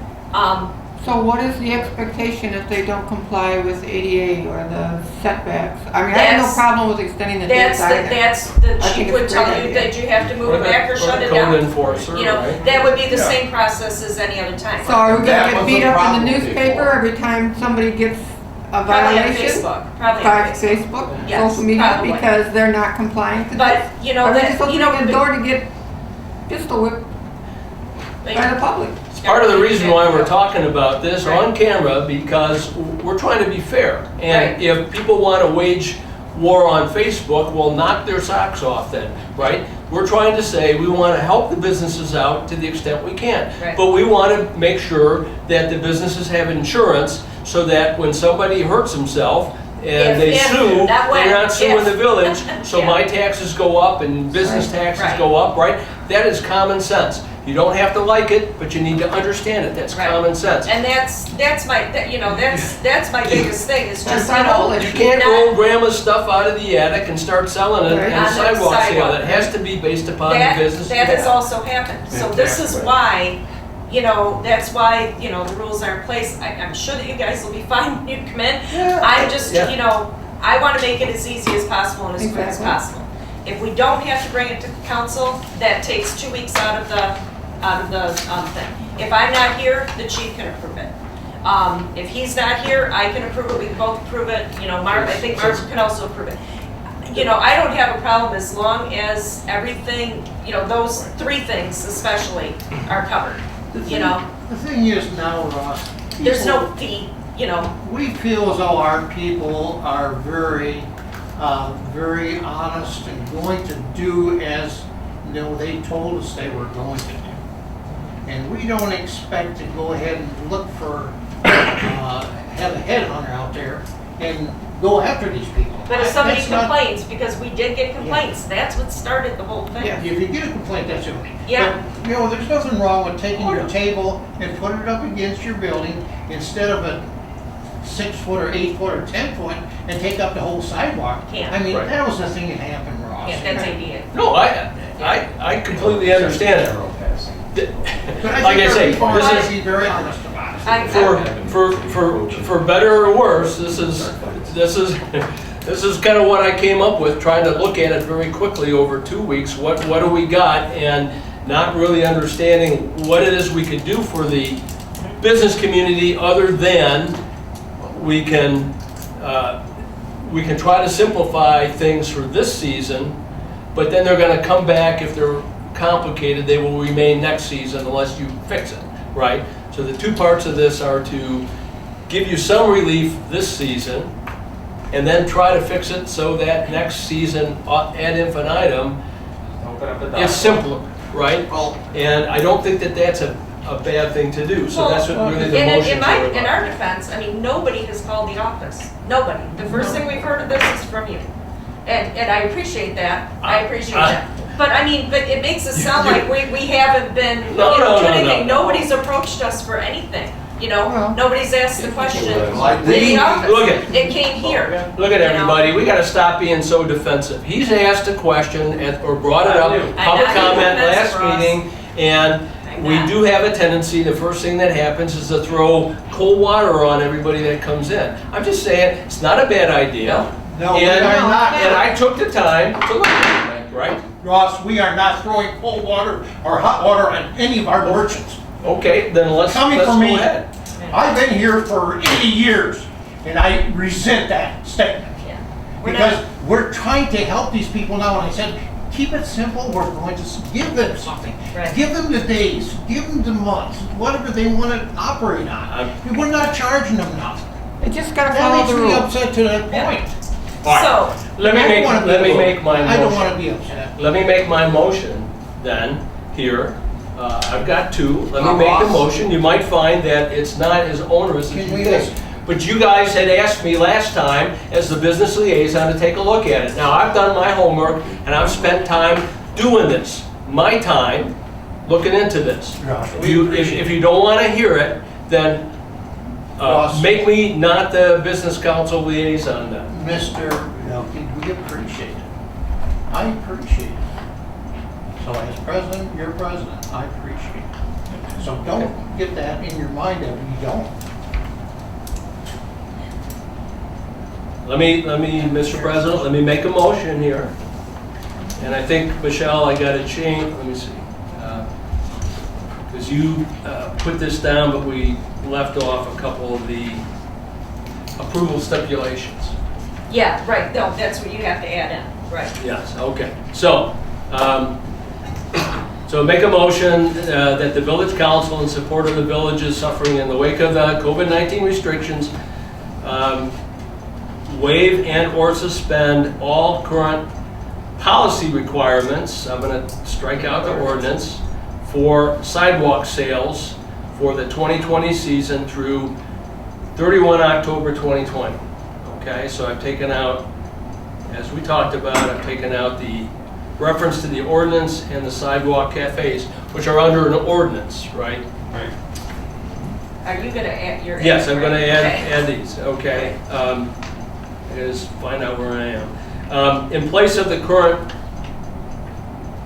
So what is the expectation if they don't comply with ADA or the setbacks? I mean, I have no That's- problem with extending the dates either. The I think chief it's would a tell great you idea. that you have to move it back or shut it Code down. enforcer, right? That would be the Yeah. same process as any other time. So are we That gonna was get beat the up in problem the newspaper before. every time somebody gets a Probably on violation? Facebook. Probably on By Facebook. Facebook, Yes, social media, probably. because they're not compliant to But, this? Are they just opening but- the door to get pistol whipped but- by the public? It's part of the reason why we're talking about this on camera, because we're trying to be fair. And Right. if people want to wage war on Facebook, well, knock their socks off then, right? We're trying to say we want to help the businesses out to the extent we can. Right. But we want to make sure that the businesses have insurance so that when somebody hurts himself and they If, sue, not when, they're not suing if. the village, so Yeah. my taxes go up and business taxes Right. go up, right? That is common sense. You don't have to like it, but you need to understand it. That's Right. common sense. And that's my biggest thing, is That's just, our whole You issue. can't not- roll grandma's stuff out of the attic and start selling it Right. in a On the sidewalk sale. sidewalk. It has to be based upon the that business. has you have. also happened. So this is why, that's why, the rules are in place. I'm sure that you guys will be fine when you come in. I'm just, Yeah. I want to make it as easy as possible and as quick as Exactly. possible. If we don't have to bring it to council, that takes 2 weeks out of the thing. If I'm not here, the chief can approve it. If he's not here, I can approve it, we can both approve it, Mark, I think Mark can also approve it. I don't have a problem as long as everything, those 3 things especially are covered, The thing is now, Ross. There's people- no fee, We feel as though our people are very, very honest and going to do as, they told us they were going to do. And we don't expect to go ahead and look for, have a headhunter out there and go after these people. but if somebody That's not- complains, because we did get complaints, that's what started the whole thing. Yeah, if you get a complaint, that's okay. Yeah. But, there's nothing wrong with taking your table and putting it up against your building instead of a 6 foot or 8 foot or 10 foot and take up the whole sidewalk. Can't. I mean, Right. that was the thing that happened, Ross. Yeah, that's ADA. No, I completely understand it. But I Like I think our say, people are this going is- to be very honest about it. For better or worse, this is kind of what I came up with, trying to look at it very quickly over 2 weeks. What do we got, and not really understanding what it is we could do for the business community other than we can try to simplify things for this season, but then they're going to come back if they're complicated. They will remain next season unless you fix it, right? So the 2 parts of this are to give you some relief this season, and then try to fix it so that next season, ad infinitum, Open up the it's document. simpler, right? Well, And I don't think that that's a bad thing to do. So that's what really the And motions are in about. our defense, nobody has called the office. Nobody. The first thing we've heard of this is from you. And I appreciate that. I appreciate that. But it makes it sound like we haven't been, No, no, doing no, anything. no. Nobody's approached us for anything. Well, Nobody's asked the question I in the think- office. Look at- It came here. Look at You know? everybody, we gotta stop being so defensive. He's asked a question or brought it up, I public know. comment That's last Ross. meeting, and I'm we not. do have a tendency, the first thing that happens is to throw cold water on everybody that comes in. I'm just saying, it's not a bad idea. no, we And are not. and I took the time to look at it. right? Ross, we are not throwing cold water or hot water on any of our merchants. Okay, then let's Coming go from me. ahead. I've been here for 80 years, and I resent that statement. Yeah. We're Because not, we're trying to help these people now, and I said, keep it simple, we're going to give them something. Right. Give them the days, give them the months, whatever they want to operate on. We're not charging them nothing. They just gotta That follow makes the me rules. upset to that Yeah. point. so, Let me I don't make, wanna be let me rude. make my I don't want to motion. be upset. Let me make my motion then, here. I've got two. Let me make the motion. You might find that it's not as onerous as Can you we think. just- But you guys had asked me last time, as the business liaison, to take a look at it. Now, I've done my homework, and I've spent time doing this. My time looking into this. If you don't want to hear it, then Ross. make me not the business council liaison then. Mr. Elke, we appreciate it. I appreciate it. So as president, you're president, I appreciate it. So don't get that in your mind that we don't. Let me, Mr. President, let me make a motion here. And I think, Michelle, I got to change, let me see. Because you put this down, but we left off a couple of the approval stipulations. yeah, right, no, that's what you have to add in, right. Yes, okay. So, so make a motion that the village council, in support of the villages suffering in the wake of the COVID-19 restrictions, waive and or suspend all current policy requirements. I'm going to strike out the ordinance for sidewalk sales for the 2020 season through 31 October 2020. Okay, so I've taken out, as we talked about, I've taken out the reference to the ordinance and the sidewalk cafes, which are under an ordinance, right? Right. Are you gonna add your? Yes, I'm going to Okay. add these, okay? Is find out where I am. In place of the current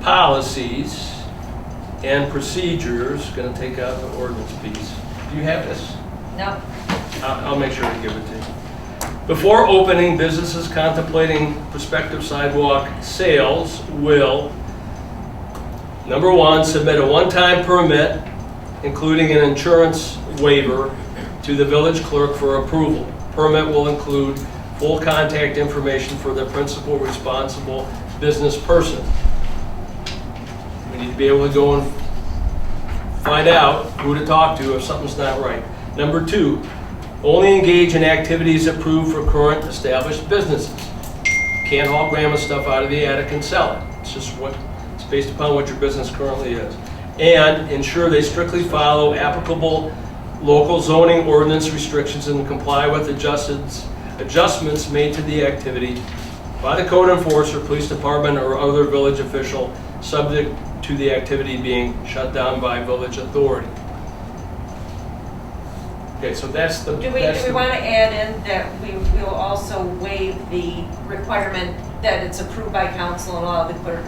policies and procedures, going to take out the ordinance piece. Do you have this? No, I'll make sure to give it to you. Before opening, businesses contemplating prospective sidewalk sales will, number one, submit a one-time permit, including an insurance waiver, to the village clerk for approval. Permit will include full contact information for the principal responsible business person. We need to be able to go and find out who to talk to if something's not right. Number two, only engage in activities approved for current established businesses. Can't haul grandma stuff out of the attic and sell it. It's just it's based upon what your business currently is. And ensure they strictly follow applicable local zoning ordinance restrictions and comply with adjustments made to the activity by the code enforcer, police department, or other village official, subject to the activity being shut down by village authority. Okay, so that's the. do we want to add in that we will also waive the requirement that it's approved by council and allow the clerk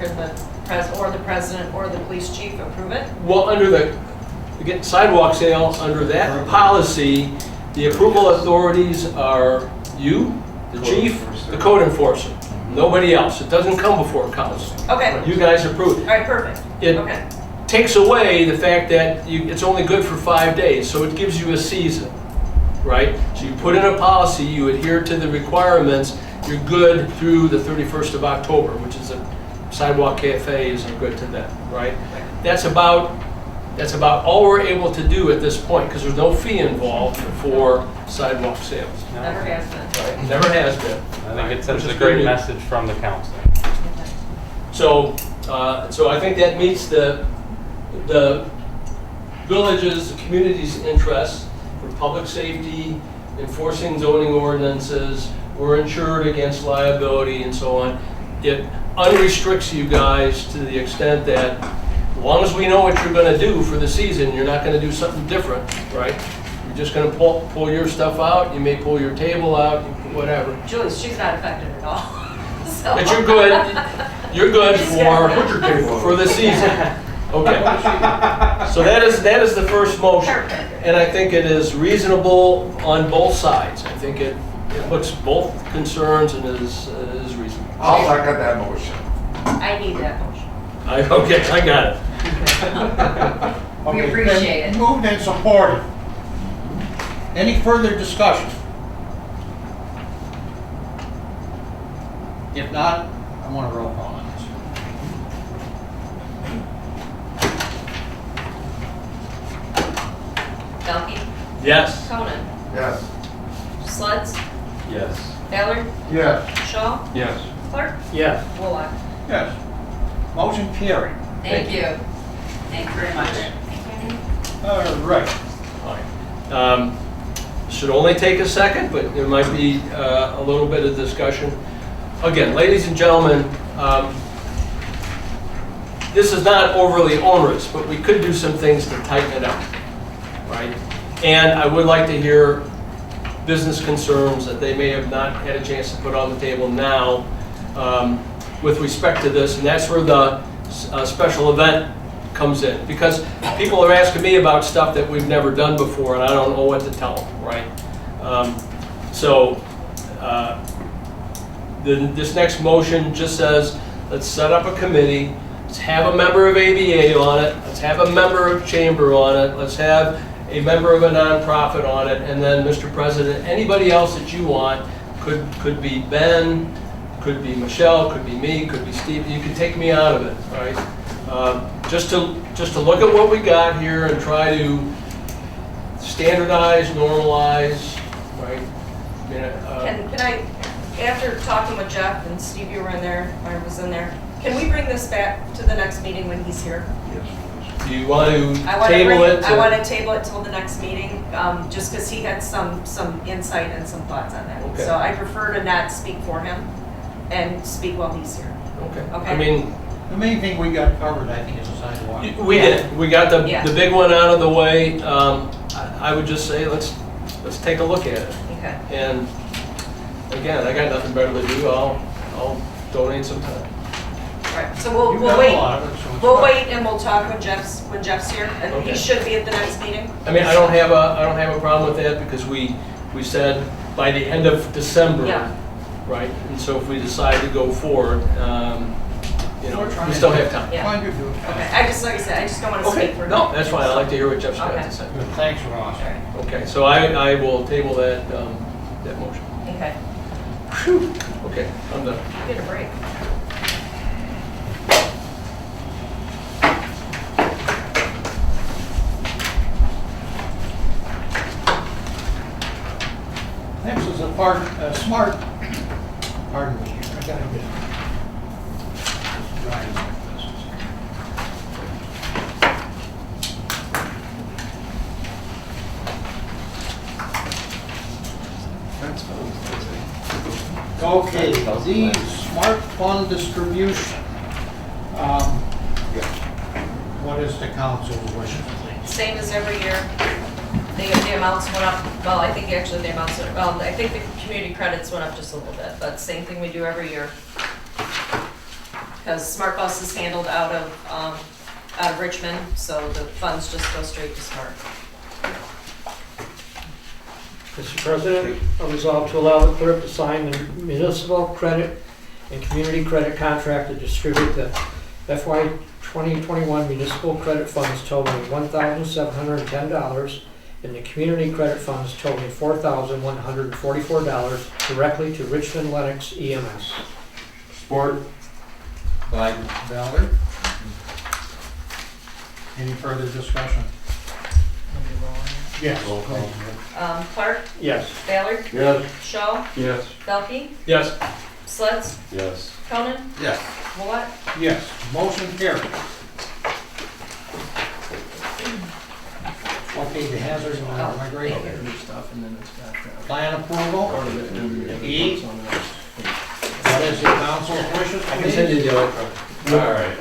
or the president or the police chief approve it? Well, under the sidewalk sale, under that policy, the approval authorities are you, the chief, the code enforcer, nobody else. It doesn't come before council. Okay, You guys approve all it. right, perfect, It okay. takes away the fact that it's only good for 5 days, so it gives you a season, right? So you put in a policy, you adhere to the requirements, you're good through the 31st of October, which is a sidewalk cafes are good to them, right? That's about all we're able to do at this point, because there's no fee involved for sidewalk sales. Never has been. Right? Never has been. I think it sends Which a is great good news. message from the council. So, so I think that meets the village's, the community's interests for public safety, enforcing zoning ordinances, we're insured against liability and so on. It unrestricts you guys to the extent that as long as we know what you're gonna do for the season, you're not gonna do something different, right? You're just gonna pull your stuff out, you may pull your table out, whatever. Julie, she's not affected at all. So- But you're good for the season. Okay. So that is the first motion. Perfect. And I think it is reasonable on both sides. I think it puts both concerns and is reasonable. I'll second that motion. I need that motion. Okay, I got it. We Okay, appreciate been it. moved and supported. Any further discussion? If not, I want a roll call on this. Delkey, Yes. Conan, Yes. Sleds, Yes. Ballard, Yes. Shaw, Yes. Clark, Yes. Bullock. Yes. Motion carried. Thank you. Thank you very much. All right. Should only take a second, but there might be a little bit of discussion. Again, ladies and gentlemen, this is not overly onerous, but we could do some things to tighten it up, right? And I would like to hear business concerns that they may have not had a chance to put on the table now with respect to this, and that's where the special event comes in. Because people are asking me about stuff that we've never done before, and I don't know what to tell them, right? This next motion just says, let's set up a committee, let's have a member of ABA on it, let's have a member of Chamber on it, let's have a member of a nonprofit on it, and then, Mr. President, anybody else that you want, could be Ben, could be Michelle, could be me, could be Steve, you can take me out of it, right? Just to look at what we got here and try to standardize, normalize, right? I mean, Can I, after talking with Jeff and Steve, you were in there, I was in there, can we bring this back to the next meeting when he's here? do you want to I want to table it? I want to table it till the next meeting, just because he had some insight and some thoughts on that. Okay. So I prefer to not speak for him and speak while he's here. Okay. Okay. I mean, The main thing we got covered, I think, is the sidewalk. we did. We got the Yeah. big one out of the way. I would just say let's take a look at it. Okay. And again, I got nothing better to do. I'll donate some time. All right. So we'll You've done a wait. lot of it, so it's We'll fine. wait and we'll talk when Jeff's here, and Okay. he should be at the next meeting. I mean, I don't have a problem with that because we said by the end of December, Yeah. right? And so if we decide to go forward, We're trying we still to- have time. Yeah. Trying to do it Okay. fast. I just, like I said, I just don't want to Okay, speak for him. no, that's fine. I like to hear what Jeff's got Okay. to say. Good, thanks, Ross. All right. Okay, so I will table that motion. Okay. Phew. Okay, I'm done. Get a break. Next is a smart, pardon me, I gotta get. Driving like this. Okay, the smart fund distribution. What is the council's wishes, please? Same as every year. The amounts went up, well, I think actually the amounts, I think the community credits went up just a little bit, but same thing we do every year. Because Smart Bus is handled out of Richmond, so the funds just go straight to Smart. Mr. President, I resolve to allow the clerk to sign the municipal credit and community credit contract to distribute the FY 2021 municipal credit funds totaling $1,710 and the community credit funds totaling $4,144 directly to Richmond Lennox EMS. Support. By Ballard. Any further discussion? Yes. Roll call. Clark, Yes. Ballard, Yes. Shaw, Yes. Belkey, Yes. Sleds, Yes. Conan, Yes. Willett. Yes, motion carried. Okay, the hazard migration Stuff and then it's got plan approval. part of it and E. on that. What is the council's wishes, I can please? send you the electronic. All right,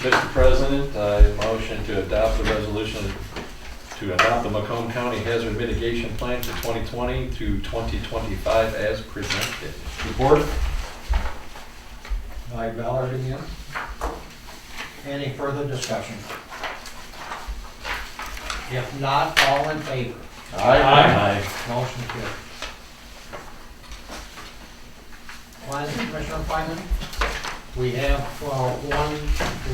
Mr. President, I motion to adopt the resolution to adopt the Macomb County Hazard Mitigation Plan for 2020 to 2025 as presented. Support. By Ballard again. Any further discussion? If not, all in favor? Aye. Motion carried. Planning Commission appointment? We have one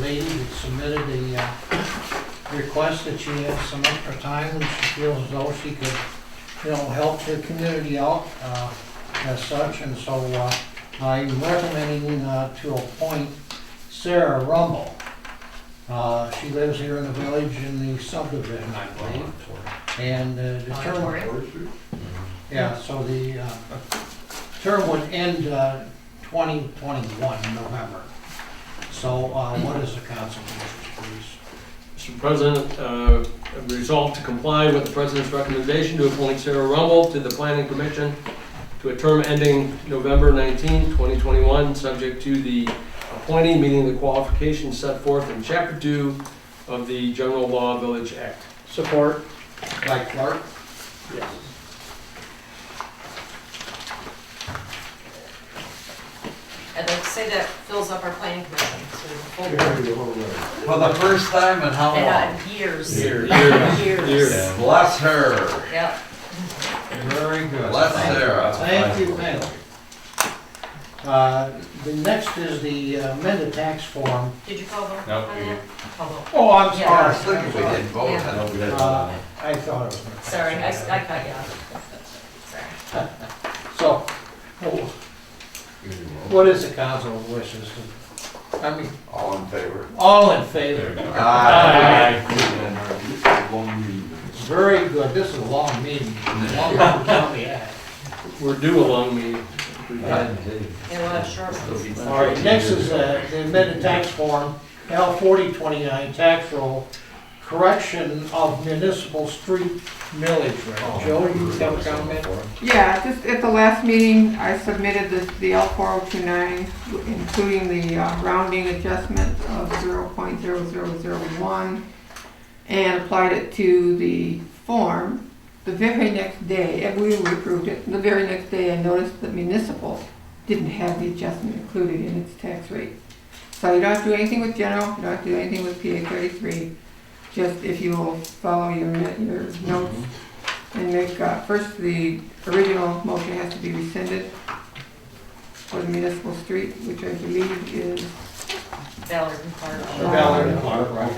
lady that submitted a request that she has some extra time and she feels as though she could, help the community out as such. And so I'm recommending to appoint Sarah Rumble. She lives here in the village in the subdivision, I believe. And the term, yeah, so the term would end 2021 in November. So what is the council wishes, please? Mr. President, resolve to comply with the President's recommendation to appoint Sarah Rumble to the Planning Commission to a term ending November 19, 2021, subject to the appointee meeting the qualifications set forth in Chapter 2 of the General Law Village Act. Support. By Clark? Yes. I'd like to say that fills up our planning commission, so there's a full board. For the first time in how long? And years. Years. Years. Bless her. Yep. Very good. Bless Sarah. Thank you, thank you. The next is the amended tax form. Did you call vote No, on we that? Call vote. Oh, I'm Yeah. I was sorry. thinking we didn't vote Yeah. on No, it. we didn't. I thought it was gonna. Sorry, I cut you off. Sorry. So, what is the council wishes? I mean, All in favor? all in favor? Aye. Very good. This is a long meeting. Longer than we thought we had. We're due a long meeting. And we'll have short ones. All right, next is the amended tax form, L 4029 tax roll, correction of municipal street millage rate. Joe, you have a comment? Yeah, just at the last meeting, I submitted the L4029, including the rounding adjustment of 0.0001, and applied it to the form. The very next day, and we approved it, the very next day I noticed that municipal didn't have the adjustment included in its tax rate. So you don't have to do anything with general, you don't have to do anything with PA 33. Just if you will follow your notes and make, first the original motion has to be rescinded for the municipal street, which I believe is Ballard and Clark. Ballard and Clark, right.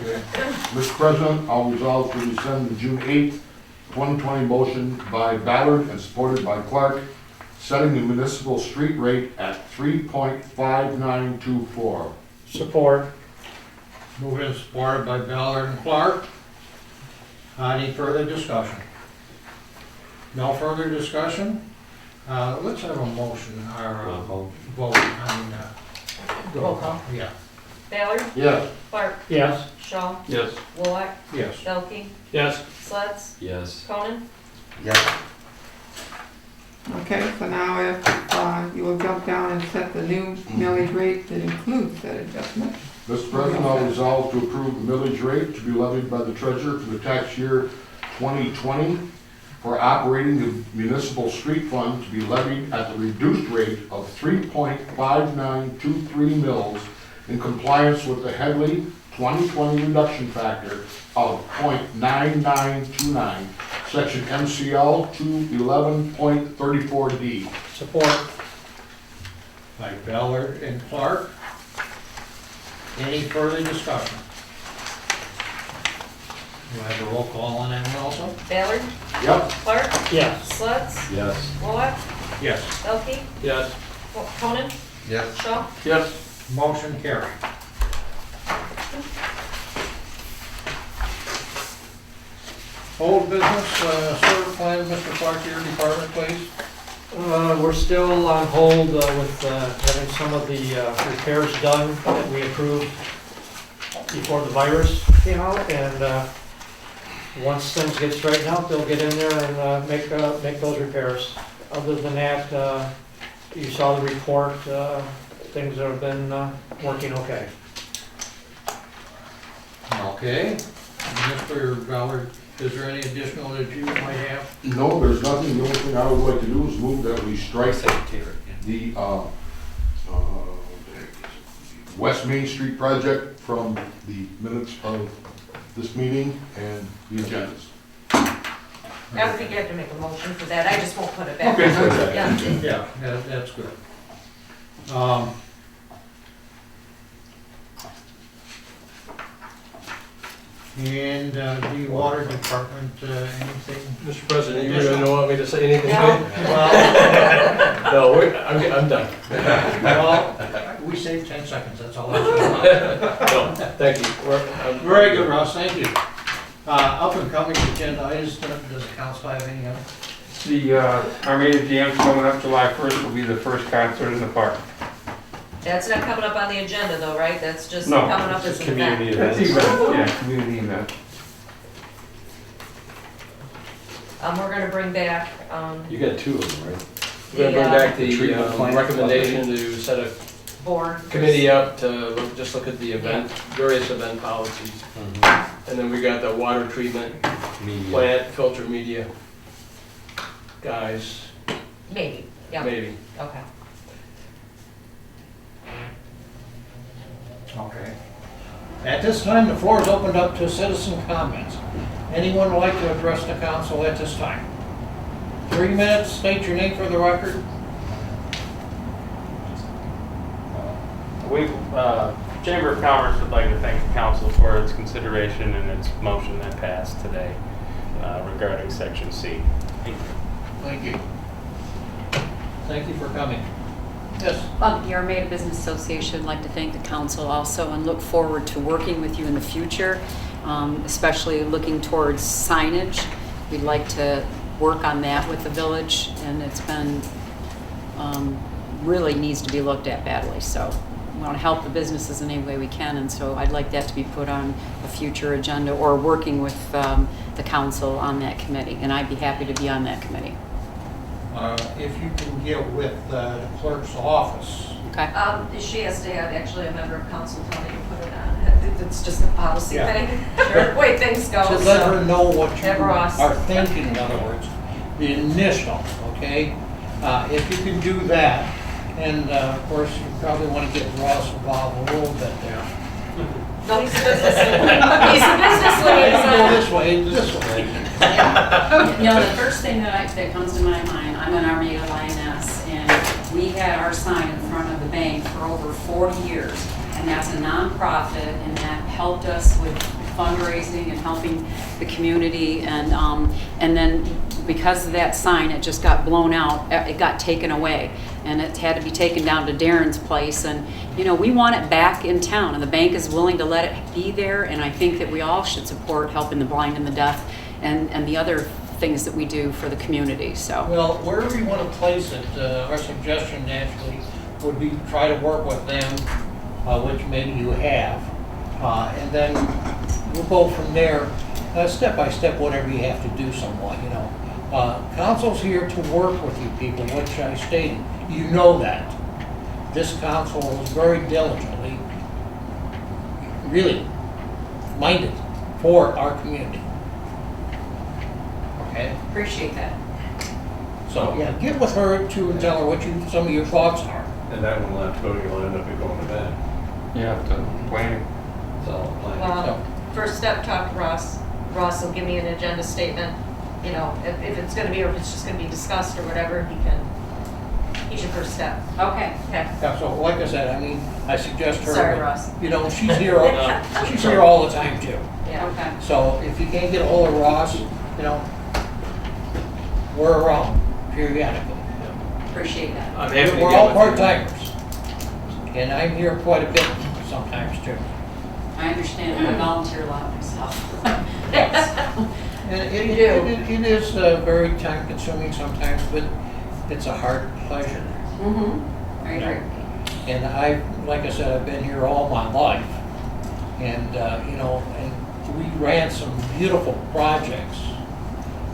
Mr. President, I'll resolve to rescind the June 8th, 2020 motion by Ballard and supported by Clark, setting the municipal street rate at 3.5924. Support. Moved and supported by Ballard and Clark. Any further discussion? No further discussion? Let's have a motion, or vote, Roll call. Yeah. Ballard, Yes. Clark, Yes. Shaw, Yes. Wolock, Yes. Belkey, Yes. Sledds, Yes. Conan. Yes. okay. So now if you will jump down and set the new millage rate that includes that adjustment. Mr. President, I'll resolve to approve the millage rate to be levied by the treasurer for the tax year 2020 for operating the municipal street fund to be levied at the reduced rate of 3.5923 mils in compliance with the Headley 2020 reduction factor of 0.9929, section MCL 211.34D. Support. By Ballard and Clark. Any further discussion? Do I have a roll call on that one also? Ballard, Yep. Clark, Yes. Sledds, Yes. Wolock, Yes. Belkey, Yes. Conan, Yes. Shaw. Yes. Motion carried. Old business, sewer plan, Mr. Clark, your department, please. We're still on hold with having some of the repairs done that we approved before the virus came out, and once things get straightened out, they'll get in there and make those repairs. Other than that, you saw the report, things have been working okay. Okay. Mr. Ballard, is there any additional that you might have? No, there's nothing. The only thing I would like to do is move that we strike the West Main Street project from the minutes of this meeting and the agendas. I would think you have to make a motion for that, I just won't put it back. Okay, good. Yeah. Yeah, that's good. And the water department, anything? Mr. President, you really don't want me to say anything? No. Well, No, I'm done. well, we saved 10 seconds, that's all I was No, thank you. Very good, Ross, thank you. Up and coming agenda items, does the council have any other? The Armada Jam's coming up July 1st will be the first concert in the park. That's not coming up on the agenda though, right? That's just No, coming up as It's an event. community That's events. event, yeah, community event. We're gonna bring back, You got two of them, right? We're gonna bring back The the treatment plant. recommendation to set a board. committee up to just look at the event, various event policies. And then we got the water treatment, Media. plant, filter media guys, Maybe, yeah, maybe. okay. Okay. At this time, the floor is opened up to citizen comments. Anyone would like to address the council at this time? 3 minutes, state your name for the record. Chamber of Commerce would like to thank the council for its consideration and its motion that passed today regarding Section C. Thank you. Thank you for coming. Yes. The Armada Business Association would like to thank the council also and look forward to working with you in the future, especially looking towards signage. We'd like to work on that with the village, and it's been, really needs to be looked at badly. So we want to help the businesses in any way we can, and so I'd like that to be put on a future agenda or working with the council on that committee, and I'd be happy to be on that committee. If you can get with the clerk's office. Okay? She has to have actually a member of council tell me to put it on. It's just a policy Yeah. thing. The way things go. To let so. her know what you Have Ross. are thinking, in other words, the initial, okay? If you can do that, and of course, you probably want to get Ross involved a little bit there. No, he's a businessman. He's a businessman. Go this way, this way. No, the first thing that comes to my mind, I'm an Armada Lioness, and we had our sign in front of the bank for over 40 years, and that's a nonprofit, and that helped us with fundraising and helping the community, and then because of that sign, it just got blown out, it got taken away, and it had to be taken down to Darren's place, and you know, we want it back in town, and the bank is willing to let it be there, and I think that we all should support helping the blind and the deaf, and the other things that we do for the community, so. Well, wherever you want to place it, our suggestion naturally would be try to work with them, which maybe you have, and then we'll go from there, step by step, whatever you have to do somewhat, you know. Council's here to work with you people, which I stated. You know that. This council is very diligently, really minded for our community. Okay? Appreciate that. So, yeah, get with her too and tell her what some of your thoughts are. And that one will have to go, you'll end up going to bed. Yeah, the planning. It's all planned. Well, first step, talk to Ross. Ross will give me an agenda statement. You know, if it's gonna be, or if it's just gonna be discussed or whatever, he's your first step. Okay. Okay. Yeah, so like I said, I mean, I suggest her. Sorry, but, Ross. You know, she's here all the time too. Yeah. Okay. So if you can't get a hold of Ross, you know, we're around periodically. Appreciate that. I'm happy to We're get all with you. part-timers. And I'm here quite a bit sometimes too. I understand, I volunteer a lot myself. And it is very time-consuming sometimes, but it's a heart pleasure. Mm-hmm. I agree. And like I said, I've been here all my life. And, you know, and we ran some beautiful projects.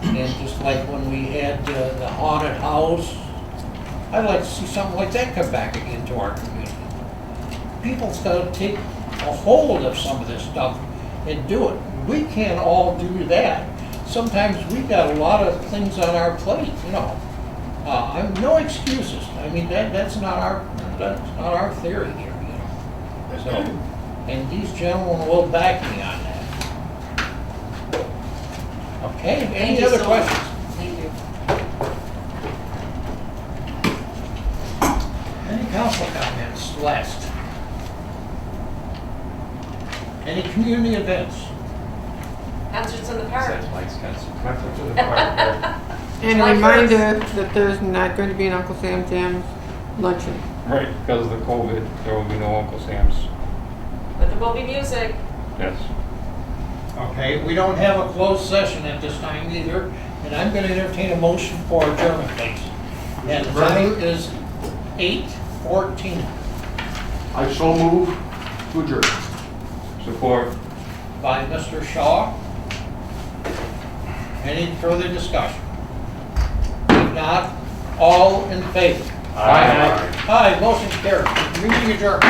And just like when we had the haunted house, I'd like to see something like that come back again to our community. People's got to take a hold of some of this stuff and do it. We can't all do that. Sometimes we've got a lot of things on our plate, you know. I'm no excuses. I mean, that's not our theory here, you know. So, and these gentlemen will back me on that. Okay, any other questions? Thank you. Any council comments last? Any community events? Concerts in the park. Besides Mike's concert. And a July reminder that there's not going to be an Uncle Sam Jam's luncheon. Right, because of the COVID, there will be no Uncle Sam's. But there will be music. Yes. Okay, we don't have a closed session at this time either, and I'm gonna entertain a motion for adjournment, please. And the time is 8:14 I so move to adjourn. Support. by Mr. Shaw. Any further discussion? If not, all in favor? Aye. Aye, motion carried. Meeting adjourned.